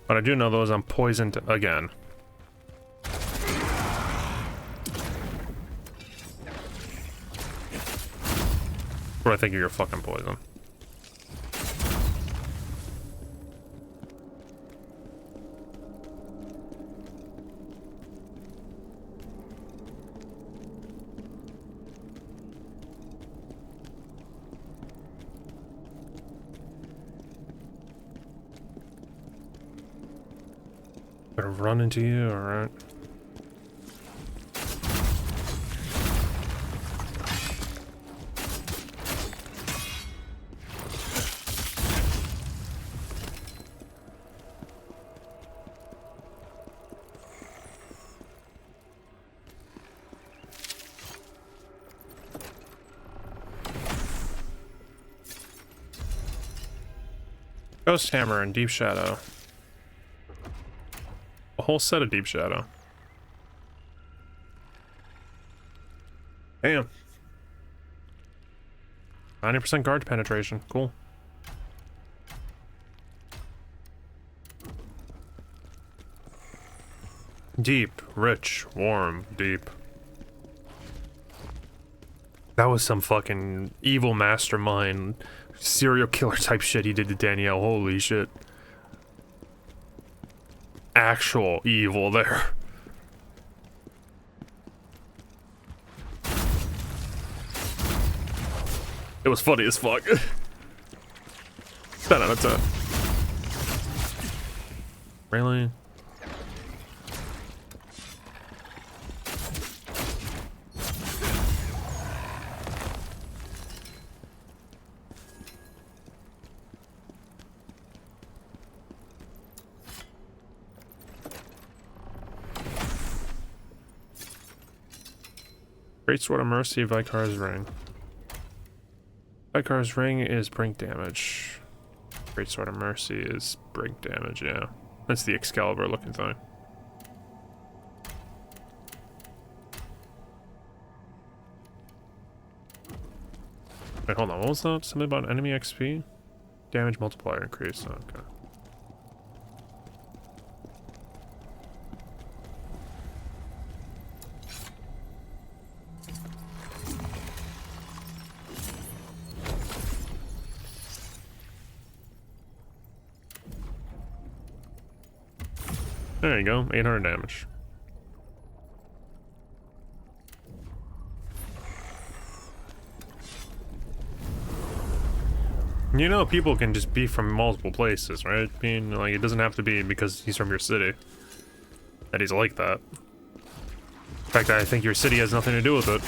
S1: But I do know those I'm poisoned again. What I think of your fucking poison. Better run into you, alright. Ghost Hammer and Deep Shadow. A whole set of Deep Shadow. Damn. 90% guard penetration. Cool. Deep, rich, warm, deep. That was some fucking evil mastermind, serial killer type shit he did to Danielle. Holy shit. Actual evil there. It was funny as fuck. 10 out of 10. Really? Great Sword of Mercy, Vikar's Ring. Vikar's Ring is brink damage. Great Sword of Mercy is brink damage, yeah. That's the Excalibur looking thing. Wait, hold on, what was that? Something about enemy XP? Damage multiplier increase, okay. There you go, 800 damage. You know, people can just be from multiple places, right? I mean, like, it doesn't have to be because he's from your city that he's like that. In fact, I think your city has nothing to do with it.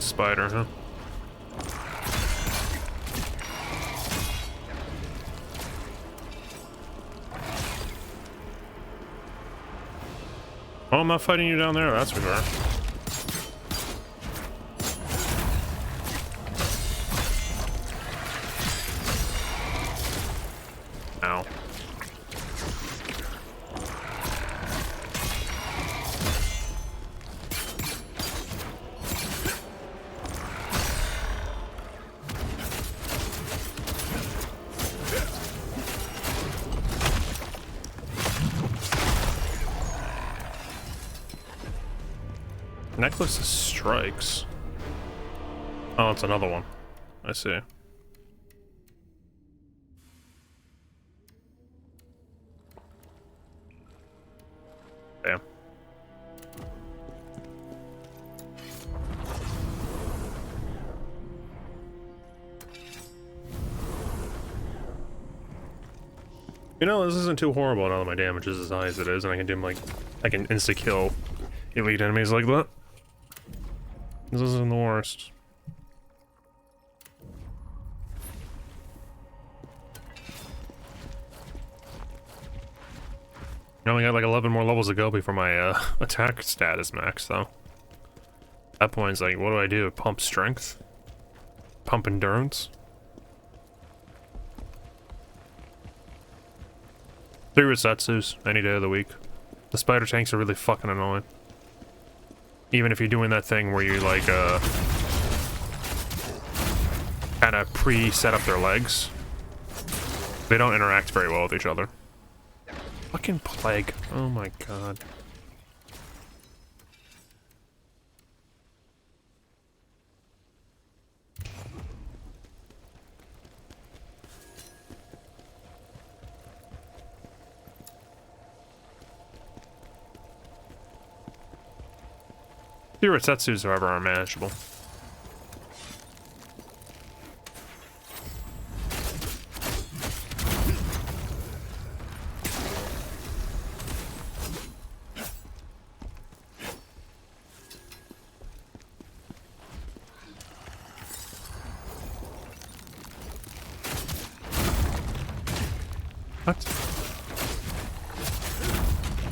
S1: Spider, huh? Oh, I'm not fighting you down there, that's for sure. Ow. Necklace of strikes. Oh, it's another one. I see. Damn. You know, this isn't too horrible, now that my damage is as high as it is, and I can do like, I can insta-kill elite enemies like that. This isn't the worst. I only got like 11 more levels to go before my attack stat is max, though. At that point, it's like, what do? Pump strength? Pump endurance? 3 Resetsus any day of the week. The spider tanks are really fucking annoying. Even if you're doing that thing where you like kind of pre-set up their legs, they don't interact very well with each other. Fucking plague. Oh my god. The Resetsus, however, are manageable. What?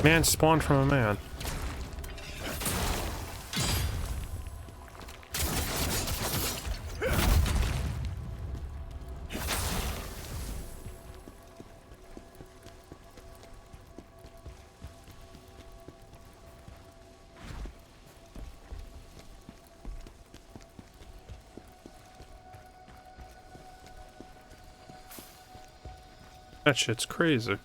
S1: Man spawned from a man. That shit's crazy.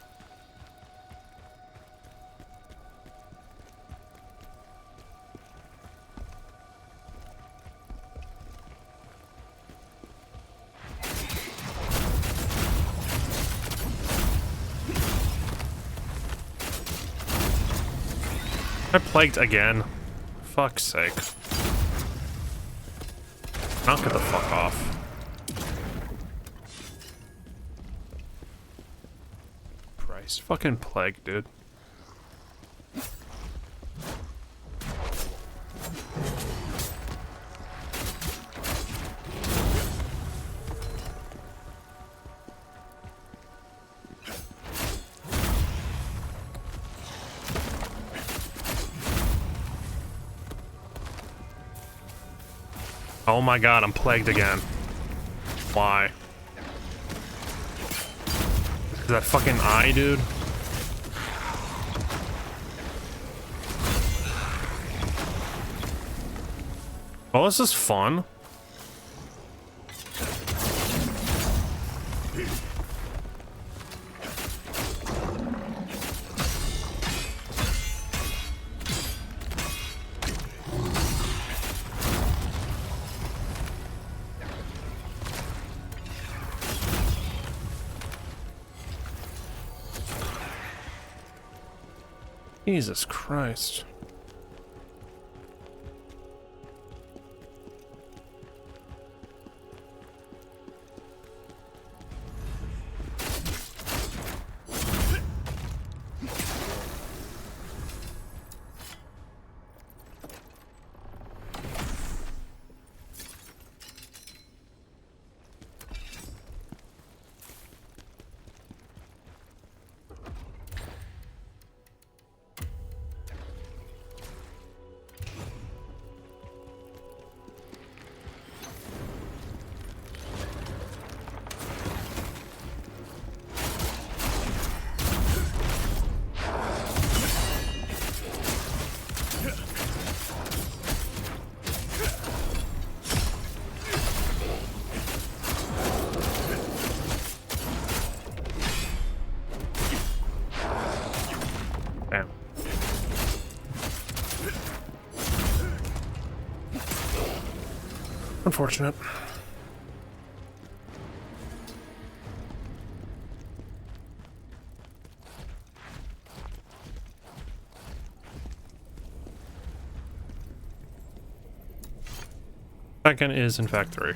S1: I plagued again. Fuck's sake. Knock it the fuck off. Christ, fucking plague, dude. Oh my god, I'm plagued again. Why? Is that fucking eye, dude? Well, this is fun. Jesus Christ. Unfortunate. Second is in fact 3.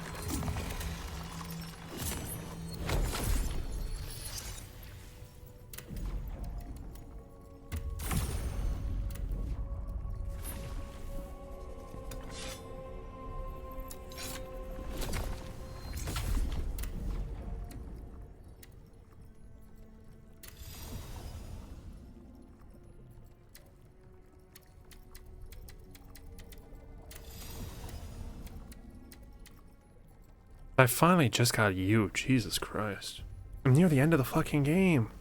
S1: I finally just got you. Jesus Christ. I'm near the end of the fucking game.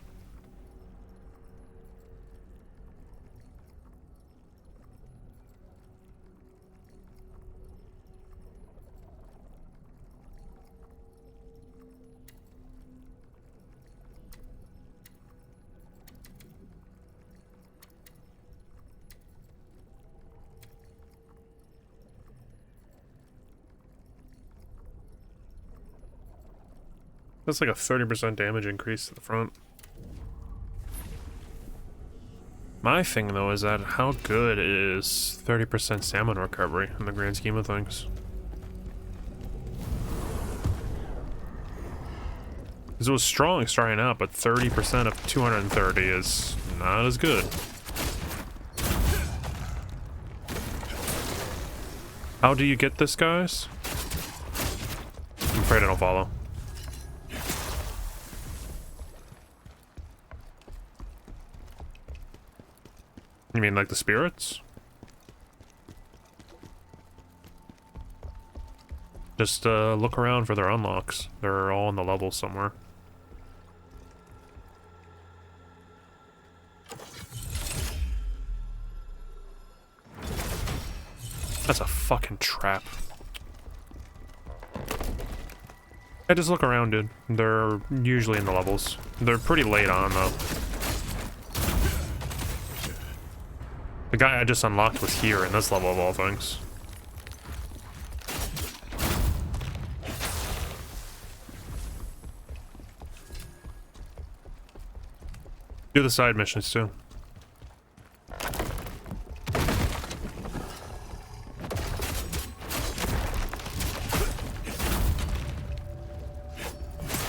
S1: That's like a 30% damage increase to the front. My thing though is that how good is 30% stamina recovery in the grand scheme of things? Because it was strong starting out, but 30% of 230 is not as good. How do you get this, guys? I'm afraid I don't follow. You mean like the spirits? Just look around for their unlocks. They're all in the level somewhere. That's a fucking trap. Yeah, just look around, dude. They're usually in the levels. They're pretty late on, though. The guy I just unlocked was here in this level of all things. Do the side missions too.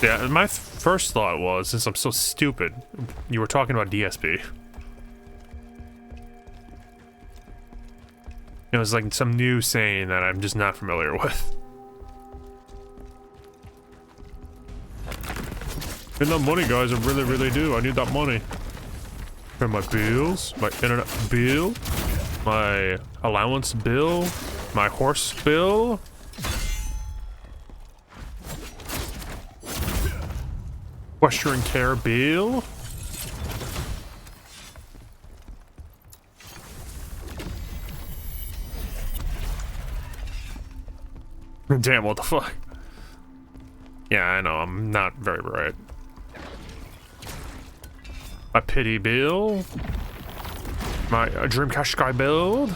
S1: Yeah, my first thought was, since I'm so stupid, you were talking about DSP. It was like some new saying that I'm just not familiar with. I need that money, guys. I really, really do. I need that money. For my bills, my internet bill, my allowance bill, my horse bill. Western Care bill. Damn, what the fuck? Yeah, I know, I'm not very bright. My pity bill. My Dreamcast Sky build.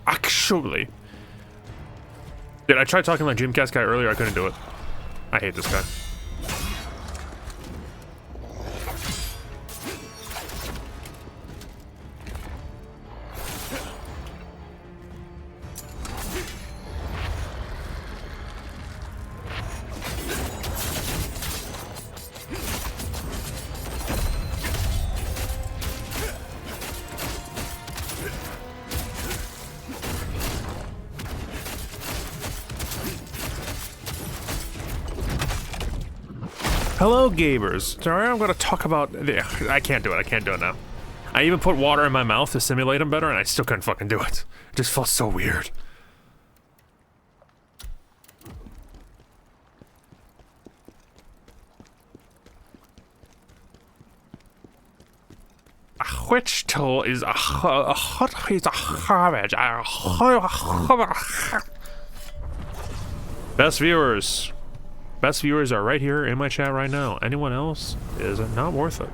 S1: Actually. Dude, I tried talking to my Dreamcast guy earlier, I couldn't do it. I hate this guy. Hello, gamers. Sorry, I'm gonna talk about... I can't do it. I can't do it now. I even put water in my mouth to simulate them better, and I still couldn't fucking do it. It just felt so weird. Which tool is a hot piece of garbage? Best viewers. Best viewers are right here in my chat right now. Anyone else is not worth it.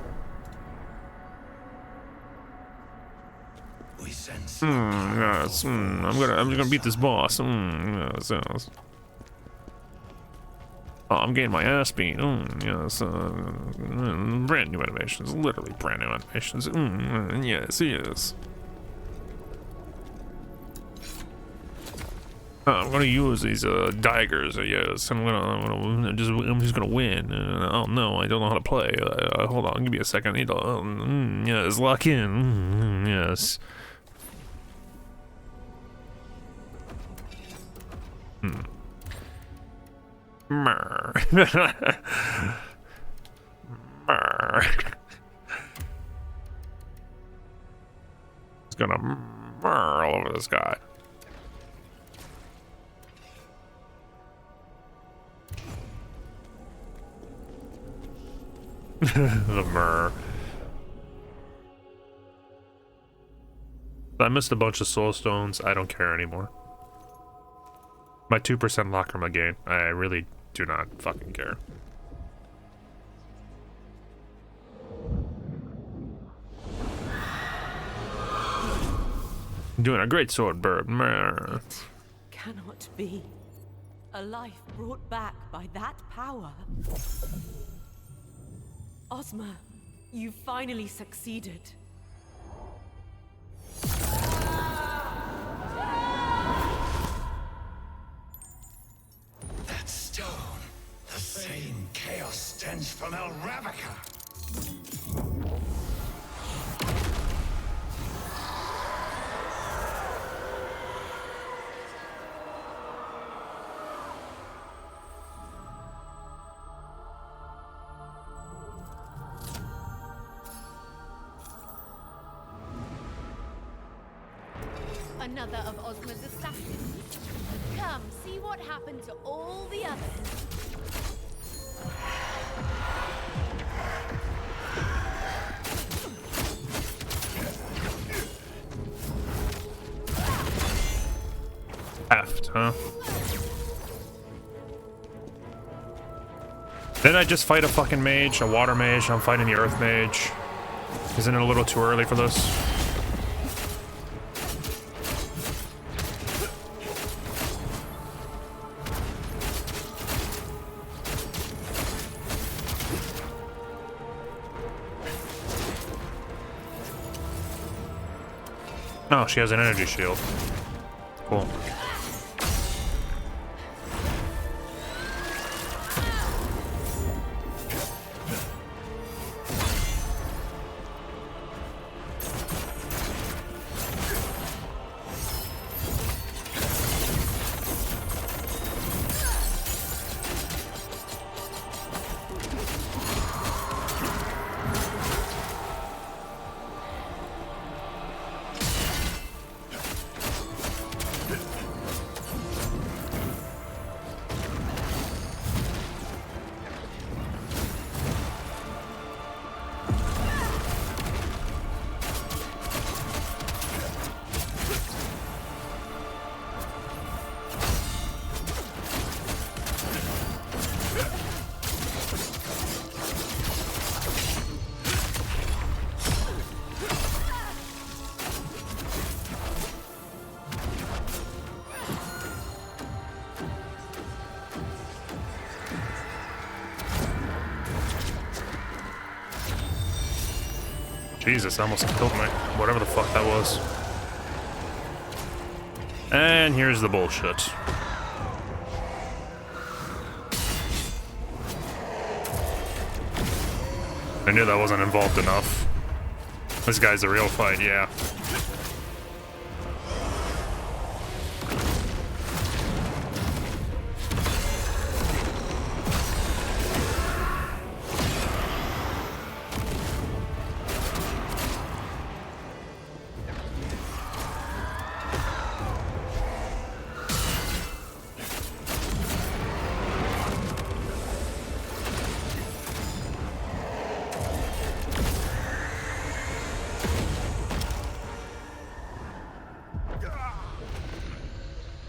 S7: We sense
S1: Yes. I'm gonna beat this boss. Yes, yes. Oh, I'm getting my ass beat. Yes. Brand new animations. Literally brand new animations. Yes, yes. I'm gonna use these daggers. Yes, I'm just gonna win. Oh no, I don't know how to play. Hold on, give me a second. I need to. Yes, lock in. Yes. Murr. Murr. It's gonna murr all over this guy. The myrrh. I missed a bunch of soul stones. I don't care anymore. My 2% locker my game. I really do not fucking care. Doing a great sword bird. Myrrh.
S8: Cannot be. A life brought back by that power. Ozma, you finally succeeded.
S7: That stone. The same chaos stench from El Ravnica.
S9: Another of Ozma's assassins. Come, see what happened to all the others.
S1: Heft, huh? Didn't I just fight a fucking mage, a water mage, and I'm fighting the earth mage? Isn't it a little too early for this? Oh, she has an energy shield. Cool. Jesus, I almost killed me. Whatever the fuck that was. And here's the bullshit. I knew that wasn't involved enough. This guy's a real fight, yeah.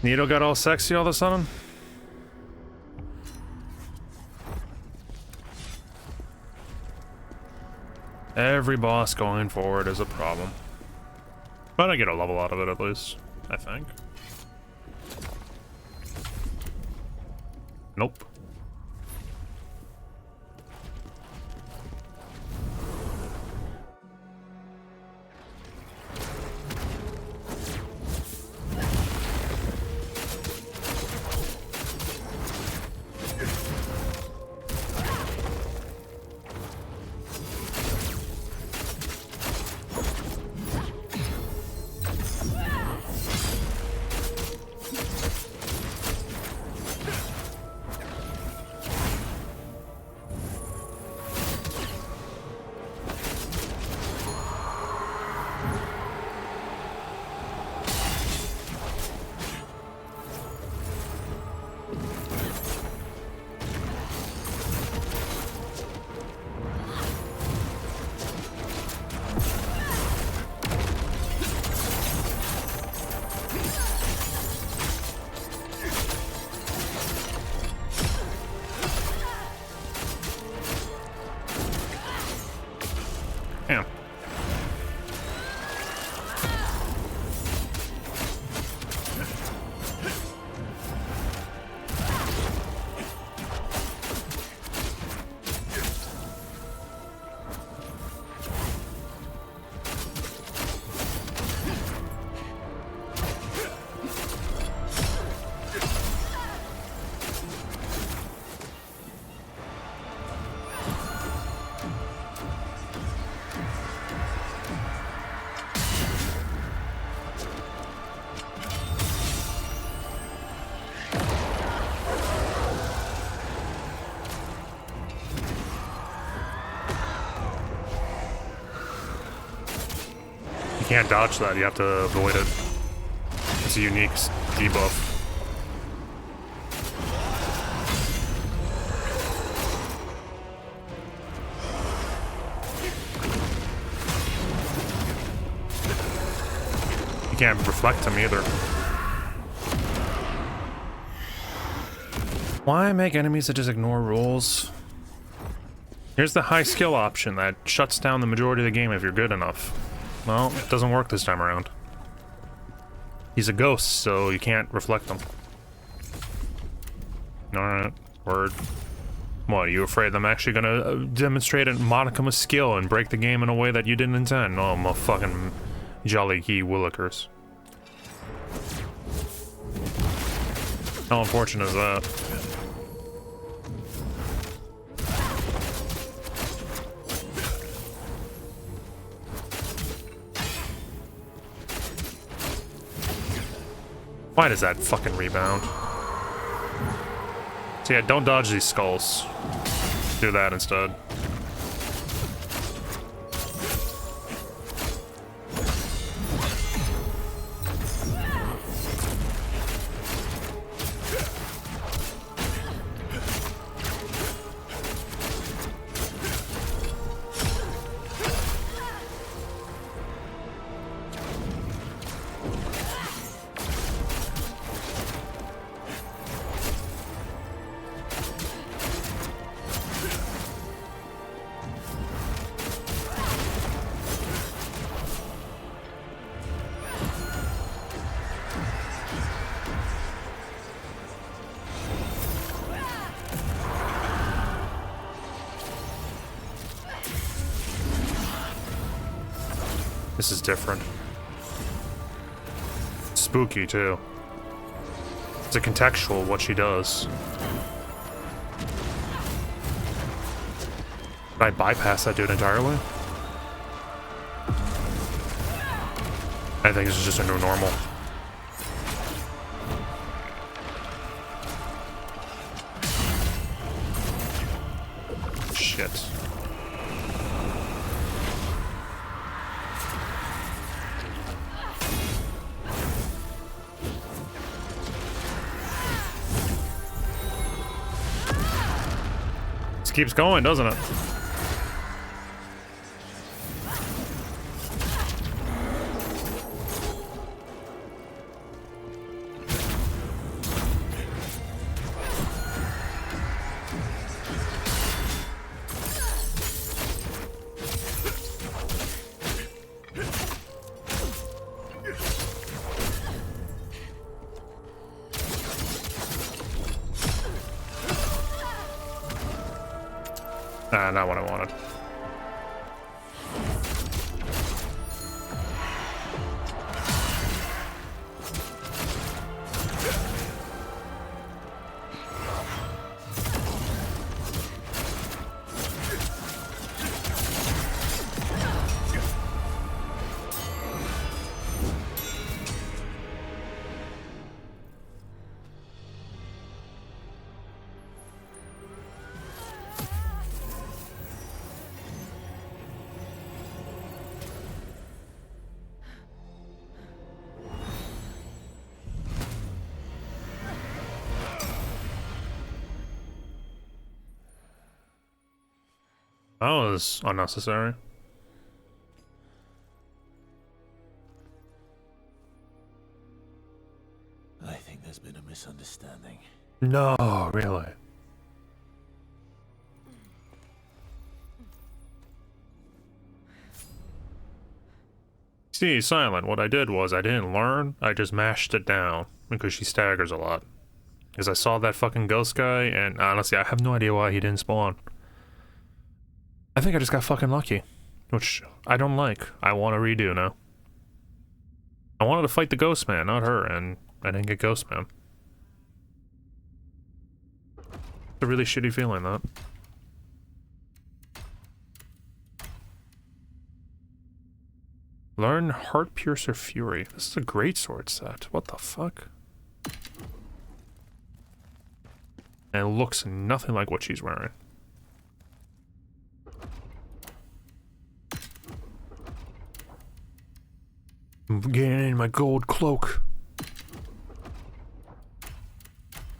S1: Needle got all sexy all of a sudden? Every boss going forward is a problem. But I get a level out of it at least, I think. Nope. can't dodge that, you have to avoid it. It's a unique debuff. You can't reflect him either. Why make enemies that just ignore rules? Here's the high skill option that shuts down the majority of the game if you're good enough. Well, it doesn't work this time around. He's a ghost, so you can't reflect him. Alright, word. What, are you afraid I'm actually gonna demonstrate a modicum of skill and break the game in a way that you didn't intend? Oh, my fucking jolly key willikers. How unfortunate is that? Why does that fucking rebound? So yeah, don't dodge these skulls. Do that instead. This is different. Spooky, too. It's a contextual what she does. Did I bypass that dude entirely? I think this is just a new normal. Shit. This keeps going, doesn't it? Not what I wanted. That was unnecessary.
S3: I think there's been a misunderstanding.
S1: No, really. See, Silent, what I did was I didn't learn, I just mashed it down because she staggers a lot. Because I saw that fucking ghost guy, and honestly, I have no idea why he didn't spawn. I think I just got fucking lucky, which I don't like. I want to redo now. I wanted to fight the ghost man, not her, and I didn't get ghost man. It's a really shitty feeling, that. Learn Heart Piercer Fury. This is a great sword set. What the fuck? And it looks nothing like what she's wearing. I'm getting in my gold cloak.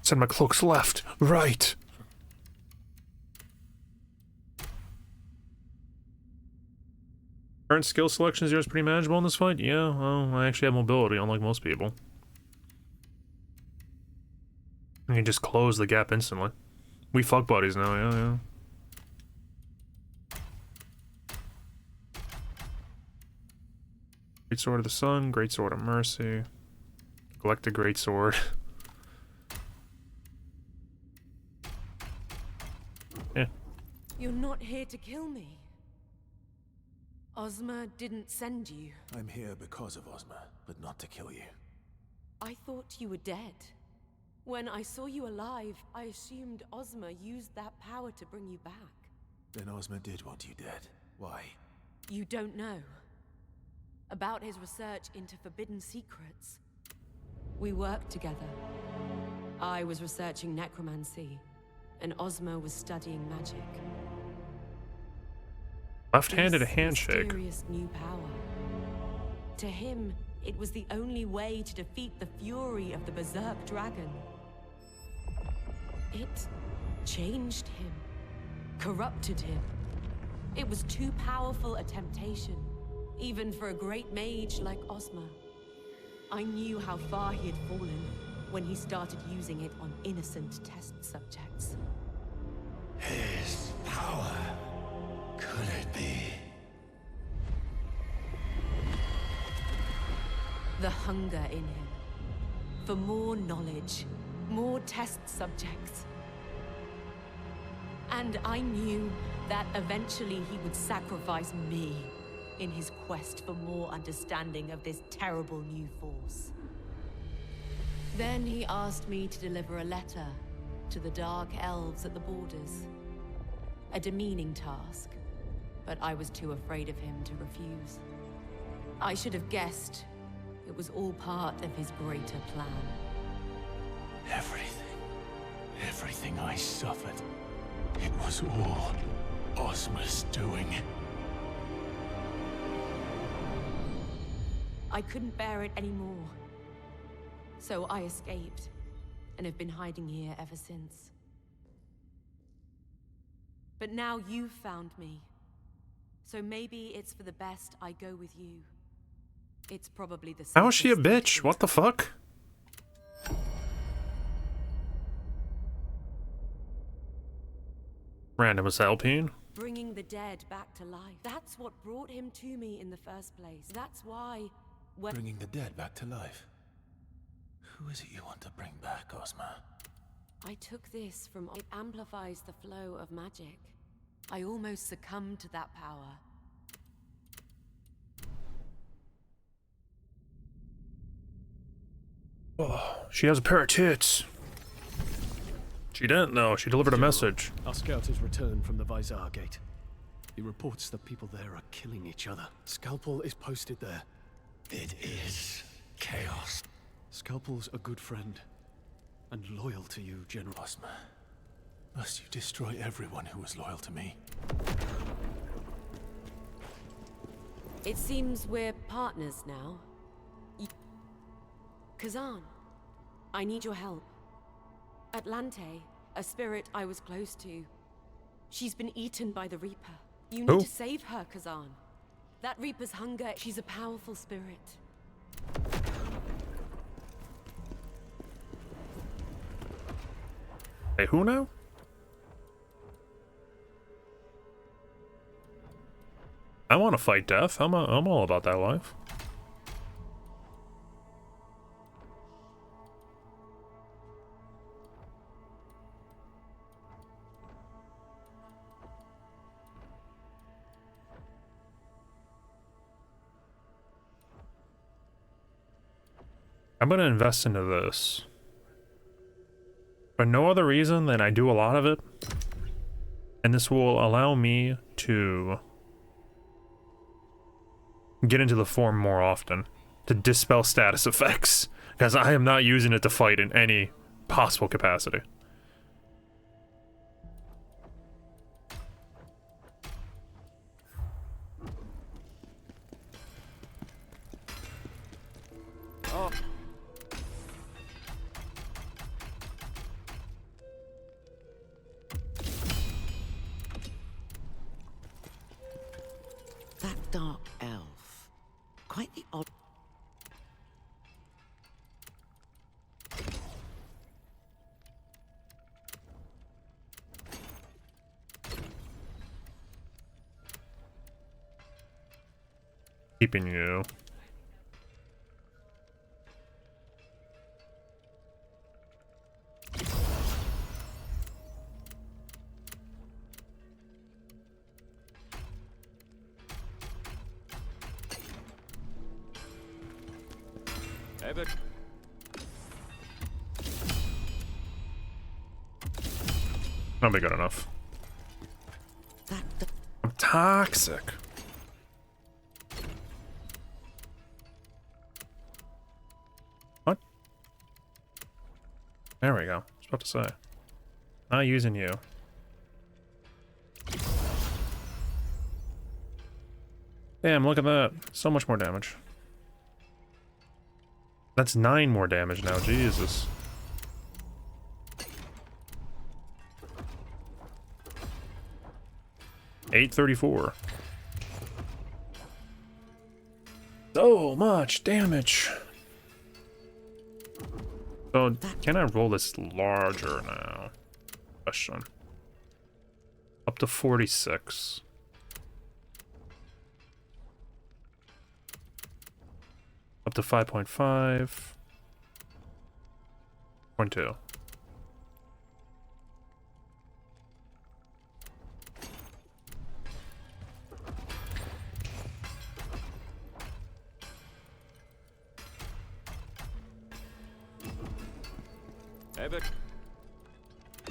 S1: Said my cloak's left, right. Current skill selection 0 is pretty manageable in this fight? Yeah, well, I actually have mobility, unlike most people. I can just close the gap instantly. We fuck buddies now, yeah. Great Sword of the Sun, Great Sword of Mercy. Galactic Great Sword. Yeah.
S8: You're not here to kill me. Ozma didn't send you.
S3: I'm here because of Ozma, but not to kill you.
S8: I thought you were dead. When I saw you alive, I assumed Ozma used that power to bring you back.
S3: Then Ozma did want you dead. Why?
S8: You don't know. About his research into forbidden secrets. We worked together. I was researching necromancy, and Ozma was studying magic.
S1: Left-handed
S8: This
S1: handshake.
S8: mysterious new power. To him, it was the only way to defeat the fury of the Berserk Dragon. It changed him, corrupted him. It was too powerful a temptation, even for a great mage like Ozma. I knew how far he had fallen when he started using it on innocent test subjects.
S7: His power. Could it be?
S8: The hunger in him. For more knowledge, more test subjects. And I knew that eventually he would sacrifice me in his quest for more understanding of this terrible new force. Then he asked me to deliver a letter to the Dark Elves at the borders. A demeaning task, but I was too afraid of him to refuse. I should have guessed it was all part of his greater plan.
S3: Everything I suffered, it was all Ozma's doing.
S8: I couldn't bear it anymore. So I escaped, and have been hiding here ever since. But now you've found me. So maybe it's for the best I go with you. It's probably the
S1: How is she a
S8: safest
S1: bitch?
S8: thing.
S1: What the fuck? Random as Alpine.
S8: Bringing the dead back to life. That's what brought him to me in the first place. That's why... when
S3: Bringing the dead back to life. Who is it you want to bring back, Ozma?
S8: I took this from... It amplifies the flow of magic. I almost succumbed to that power.
S1: Oh, she has a pair of tits. She didn't though. She delivered a message.
S10: Our scout has returned from the Vizar Gate. He reports that people there are killing each other. Scalpel is posted there.
S7: It is chaos.
S10: Scalpel's a good friend and loyal to you, General.
S3: Ozma, must you destroy everyone who was loyal to me?
S8: It seems we're partners now. Khazan, I need your help. Atlante, a spirit I was close to. She's been eaten by the Reaper. You need to save her, Khazan. That Reaper's hunger, she's a powerful spirit.
S1: Hey, who now? I want to fight death. I'm all about that life. I'm gonna invest into this. For no other reason than I do a lot of it. And this will allow me to get into the form more often. To dispel status effects. Because I am not using it to fight in any possible capacity.
S11: dark elf. Quite the odd.
S1: Keeping you.
S2: Ever.
S1: Not be good enough. I'm toxic. What? There we go. I was about to say. Not using you. Damn, look at that. So much more damage. That's 9 more damage now, Jesus. $834. So much damage. So, can I roll this larger now? Question. Up to 46. Up to 5.5. 0.2.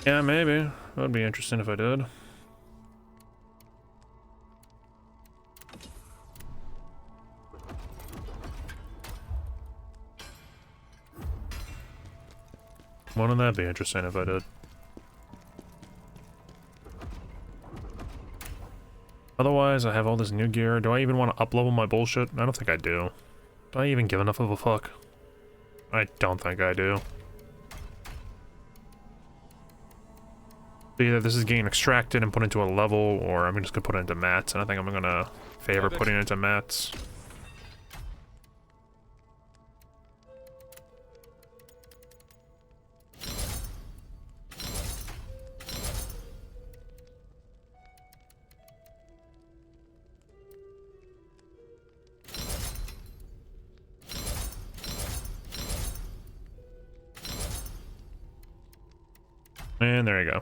S1: Yeah, maybe. That would be interesting if I did. Wouldn't that be interesting if I did? Otherwise, I have all this new gear. Do I even want to up-level my bullshit? I don't think I do. Do I even give enough of a fuck? I don't think I do. So either this is getting extracted and put into a level, or I'm just gonna put it into mats, and I think I'm gonna favor putting it into mats. And there you go.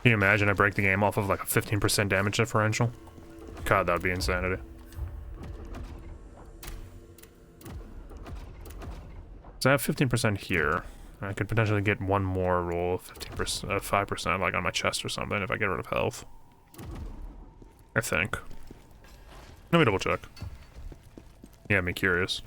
S1: Can you imagine I break the game off of like a 15% damage differential? God, that would be insanity. So I have 15% here. I could potentially get one more roll of 15%, 5% like on my chest or something if I get rid of health. I think. Let me double check. Yeah, I'm curious.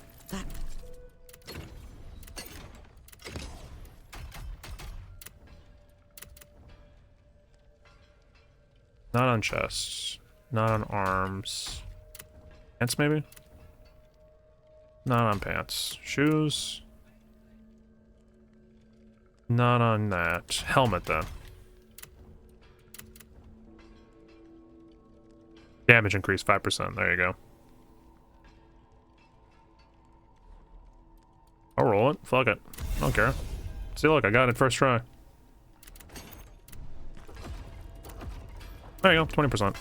S1: Not on chests. Not on arms. Pants, maybe? Not on pants. Shoes? Not on that. Helmet, then. Damage increase 5%. There you go. I'll roll it. Fuck it. I don't care. See, look, I got it first try. There you go, 20%.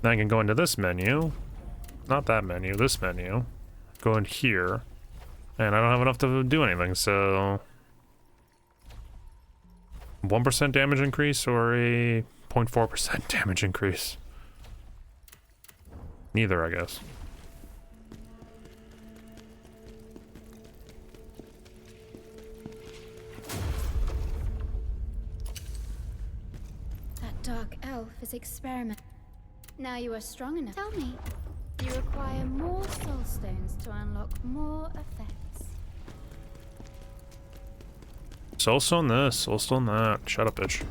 S1: Then I can go into this menu. Not that menu, this menu. Go in here. And I don't have enough to do anything, so... 1% damage increase or a 0.4% damage increase? Neither, I guess.
S6: That dark elf is experiment. Now you are strong enough. Tell me, you require more soul stones to unlock more effects.
S1: Soul stone this, soul stone that. Shut up, bitch.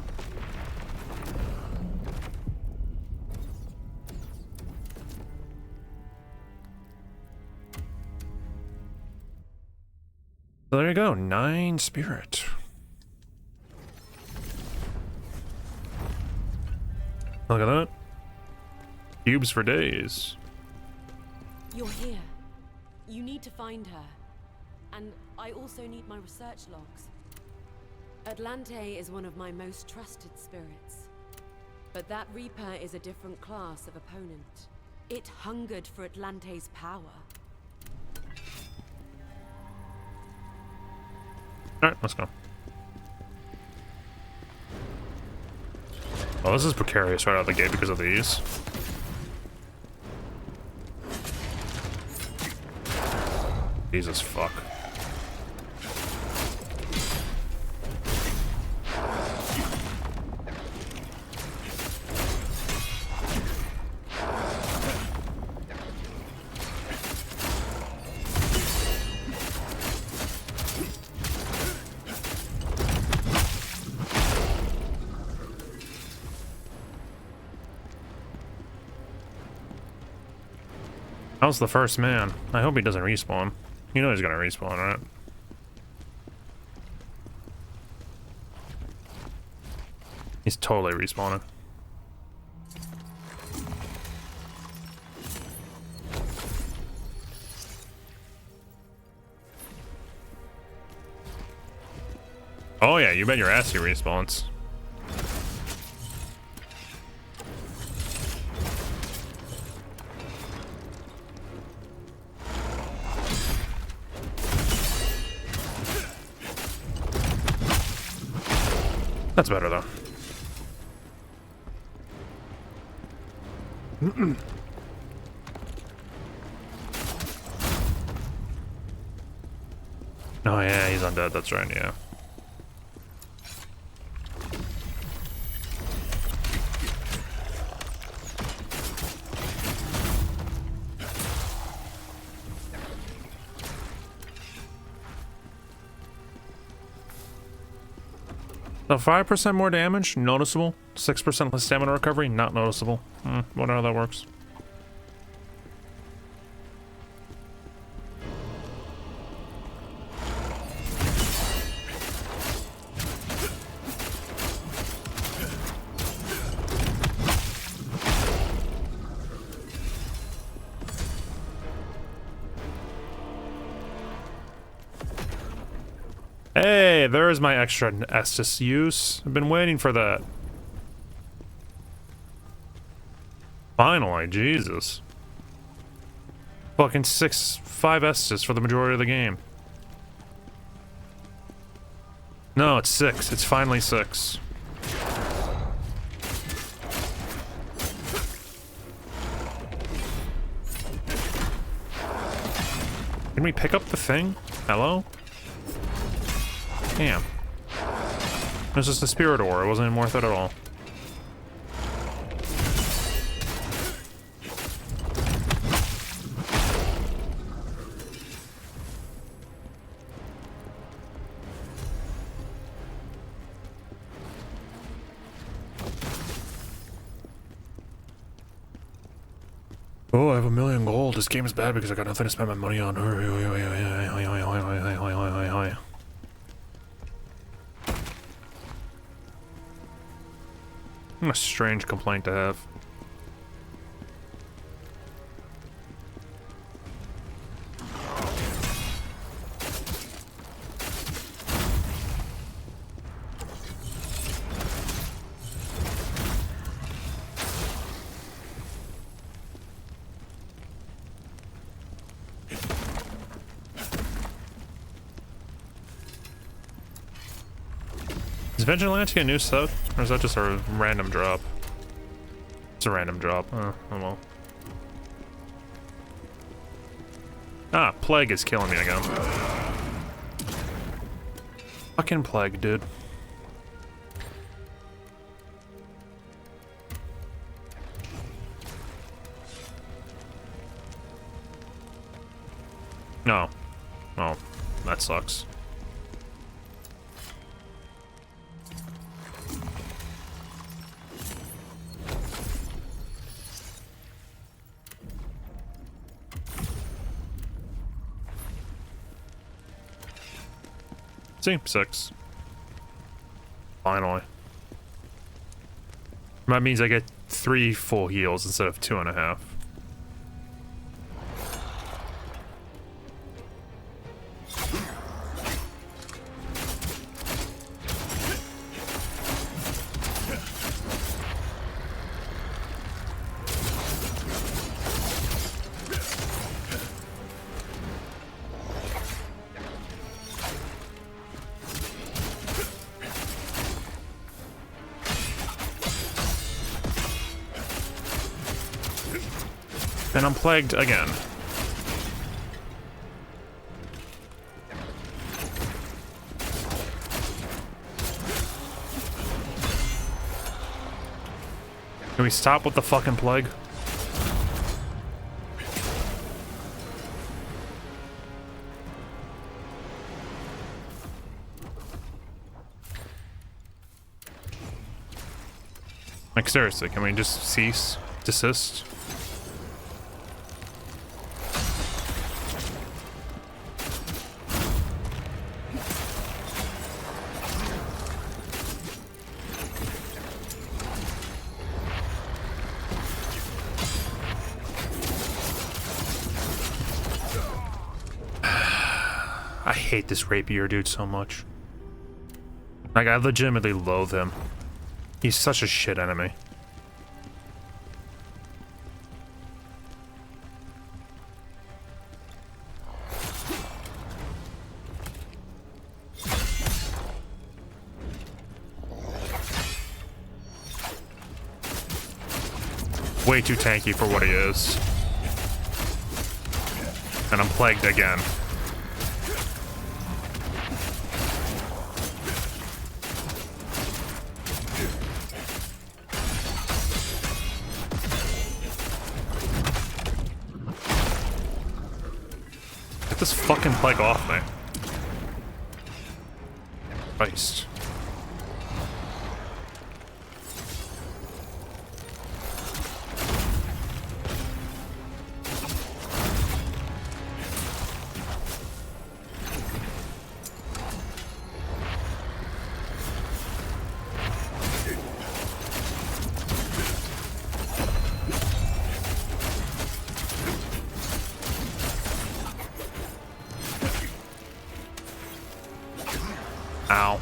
S1: So there you go, 9 spirit. Look at that. Cubes for days.
S8: You're here. You need to find her. And I also need my research logs. Atlante is one of my most trusted spirits. But that Reaper is a different class of opponent. It hungered for Atlante's power.
S1: Alright, let's go. Oh, this is precarious right out of the gate because of these. Jesus fuck. How's the first man? I hope he doesn't respawn. You know he's gonna respawn, right? He's totally respawning. Oh yeah, you bet your ass he respawns. That's better though. Oh yeah, he's undead, that's right, yeah. So 5% more damage, noticeable. 6% less stamina recovery, not noticeable. Wonder how that works. Hey, there's my extra Estus use. I've been waiting for that. Finally, Jesus. Fucking 5 Estus for the majority of the game. No, it's 6. It's finally 6. Can we pick up the thing? Hello? Damn. It was just a spirit ore, it wasn't even worth it at all. Oh, I have 1,000,000 gold. This game is bad because I got nothing to spend my money on. What a strange complaint to have. Is Vigilante a new set? Or is that just a random drop? It's a random drop. Oh well. Ah, Plague is killing me again. Fucking Plague, dude. No. Oh, that sucks. See, 6. Finally. That means I get 3 full heals instead of 2.5. And I'm plagued again. Can we stop with the fucking plague? Like, seriously, can we just cease? Desist? I hate this rapier dude so much. Like, I legitimately loathe him. He's such a shit enemy. Way too tanky for what he is. And I'm plagued again. Get this fucking plague off me. Christ. Ow.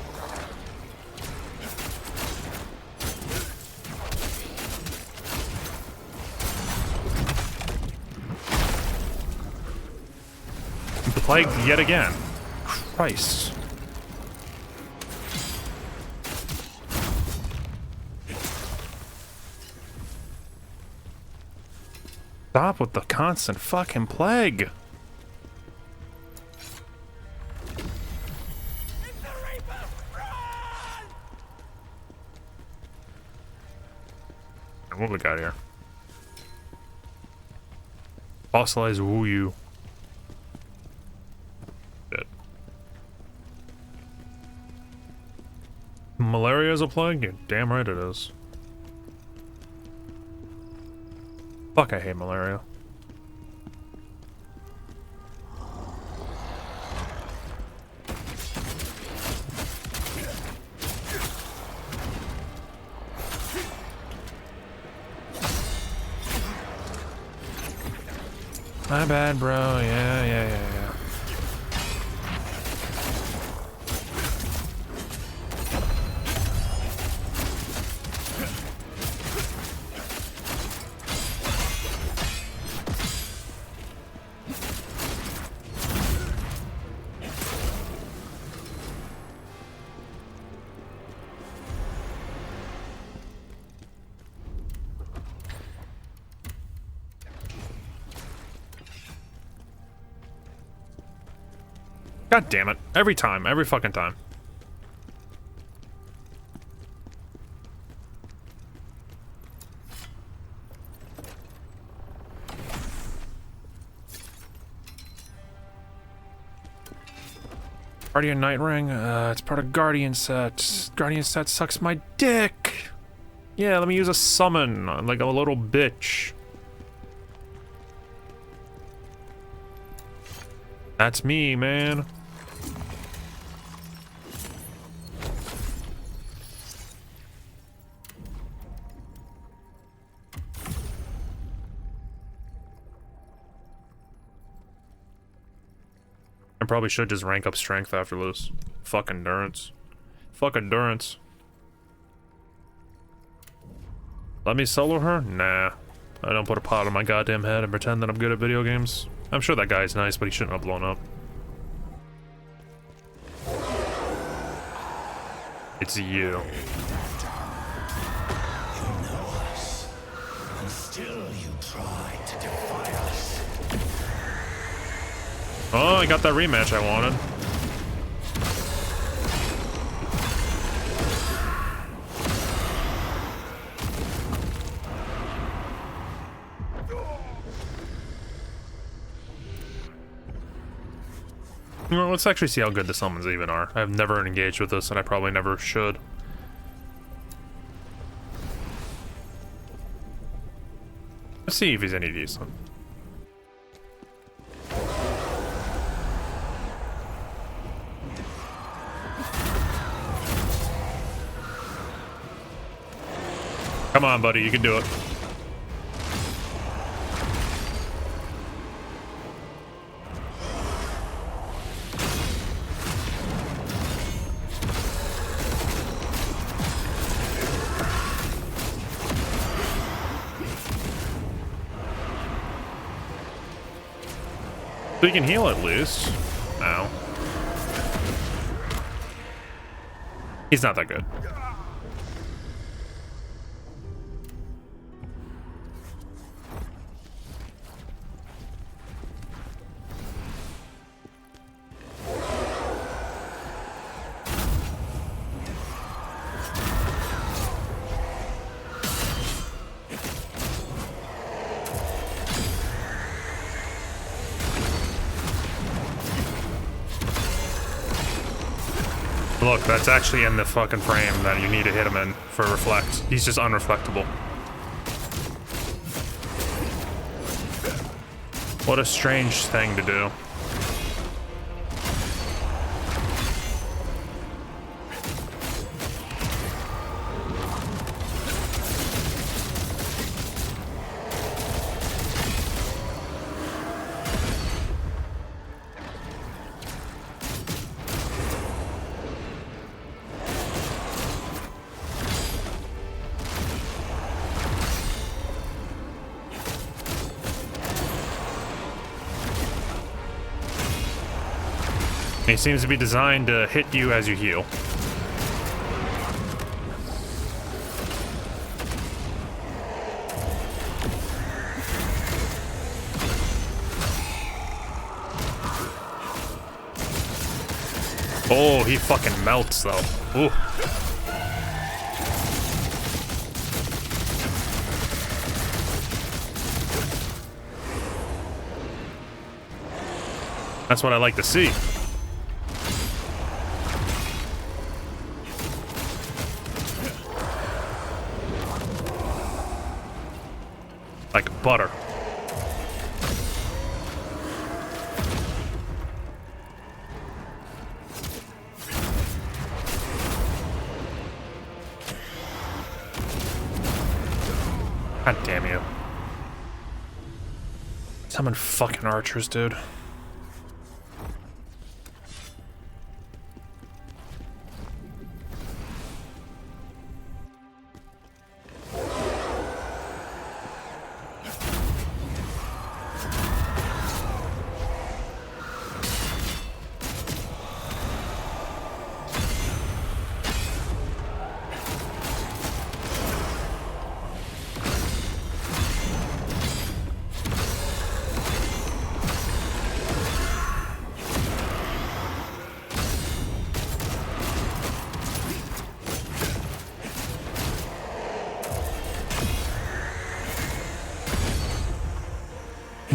S1: Plagued yet again. Christ. Stop with the constant fucking plague. What we got here? Fossilized Wuyu. Dead. Malaria is a plague? You're damn right it is. Fuck, I hate malaria. My bad, bro. Yeah. God damn it. Every time. Every fucking time. Guardian Night Ring. It's part of Guardian set. Guardian set sucks my dick. Yeah, let me use a summon. Like a little bitch. That's me, man. I probably should just rank up strength after this. Fuck endurance. Fuck endurance. Let me solo her? Nah. I don't put a pot on my goddamn head and pretend that I'm good at video games. I'm sure that guy's nice, but he shouldn't have blown up. It's you.
S7: You know us, and still you try to defy us.
S1: Oh, I got that rematch I wanted. Well, let's actually see how good the summons even are. I've never engaged with this, and I probably never should. Let's see if he's any decent. Come on, buddy, you can do it. So you can heal at least. Ow. He's not that good. Look, that's actually in the fucking frame that you need to hit him in for reflect. He's just unreflectable. What a strange thing to do. He seems to be designed to hit you as you heal. Oh, he fucking melts though. Ooh. That's what I like to see. Like butter. God damn you. Summon fucking archers, dude.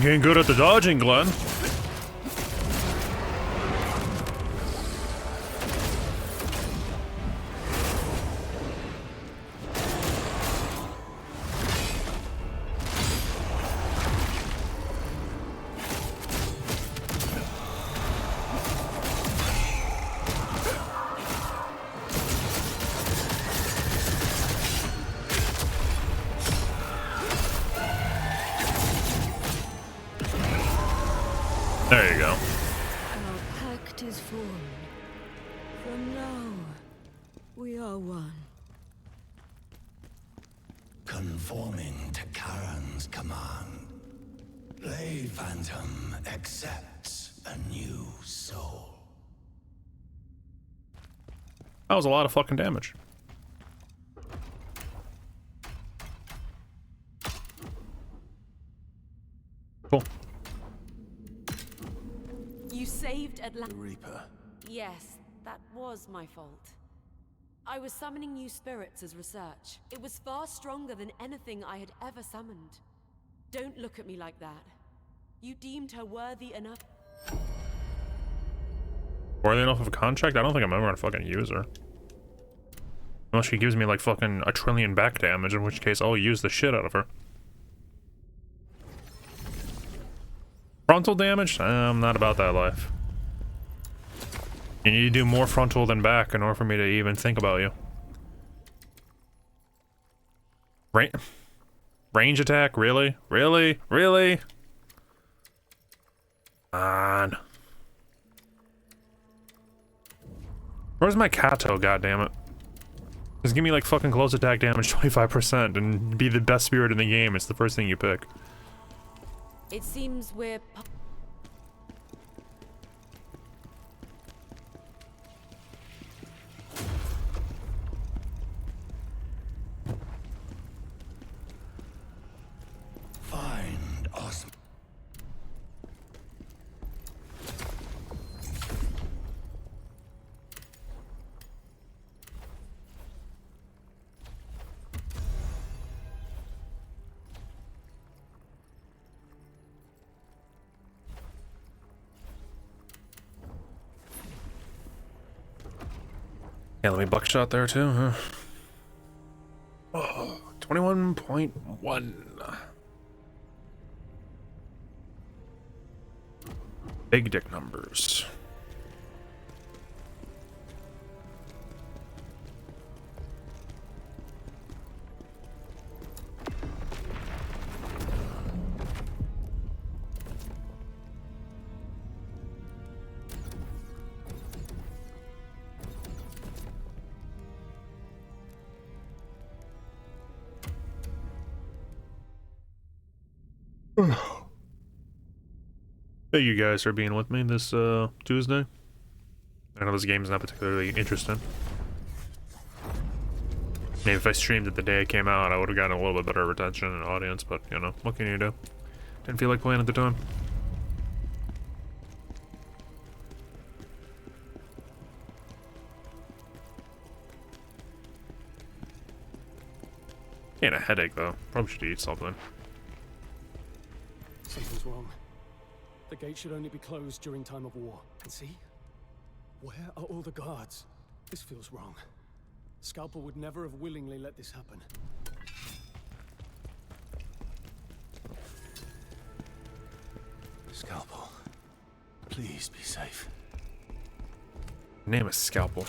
S1: You ain't good at the dodging, Glenn. There you go.
S12: pact is formed. From now, we are one.
S7: Conforming to Karen's command, Blade Phantom accepts a new soul.
S1: That was a lot of fucking damage. Cool.
S8: You saved Atlantis.
S3: The Reaper.
S8: Yes, that was my fault. I was summoning new spirits as research. It was far stronger than anything I had ever summoned. Don't look at me like that. You deemed her worthy enough.
S1: Worthy enough of a contract? I don't think I'm ever gonna fucking use her. Unless she gives me like fucking a trillion back damage, in which case I'll use the shit out of her. Frontal damage? I'm not about that life. You need to do more frontal than back in order for me to even think about you. Range attack? Really? Really? Really? On. Where's my Kato, goddammit? Just give me like fucking close attack damage 25% and be the best spirit in the game. It's the first thing you pick.
S8: It seems we're...
S7: Find us.
S1: Yeah, let me buckshot there too, huh? Oh, 21.1. Big dick numbers. Thank you guys for being with me this Tuesday. I know this game's not particularly interesting. Maybe if I streamed it the day it came out, I would have gotten a little bit better retention and audience, but you know, what can you do? Didn't feel like playing at the time. Getting a headache though. Probably should eat something.
S10: Something's wrong. The gate should only be closed during time of war. And see? Where are all the guards? This feels wrong. Scalpel would never have willingly let this happen.
S3: Scalpel. Please be safe.
S1: Name is Scalpel.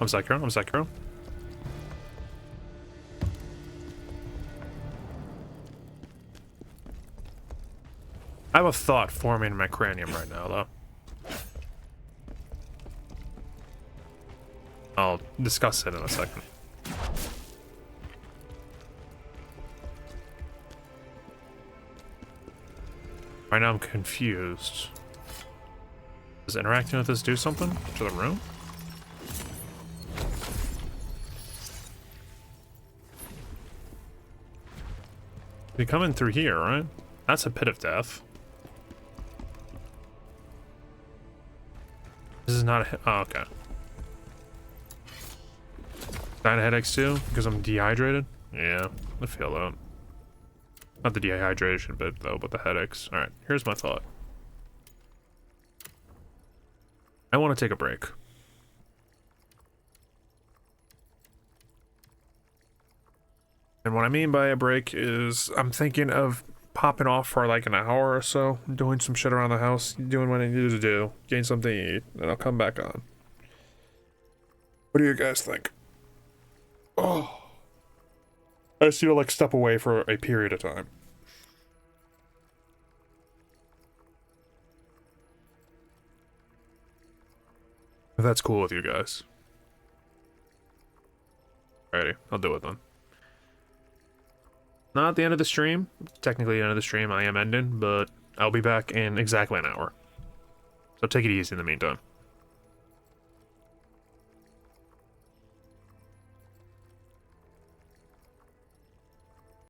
S1: I'm Zakiro. I have a thought forming in my cranium right now, though. I'll discuss it in a second. Right now I'm confused. Does interacting with this do something to the room? We come in through here, right? That's a pit of death. This is not a... Oh, okay. Dying of headaches too? Because I'm dehydrated? Yeah, I feel that. Not the dehydration bit, though, but the headaches. Alright, here's my thought. I want to take a break. And what I mean by a break is I'm thinking of popping off for like an hour or so, doing some shit around the house, doing what I need to do, getting something to eat, and I'll come back on. What do you guys think? Oh. I just feel like step away for a period of time. If that's cool with you guys. Alrighty, I'll do it then. Not at the end of the stream. Technically, the end of the stream I am ending, but I'll be back in exactly an hour. So take it easy in the meantime.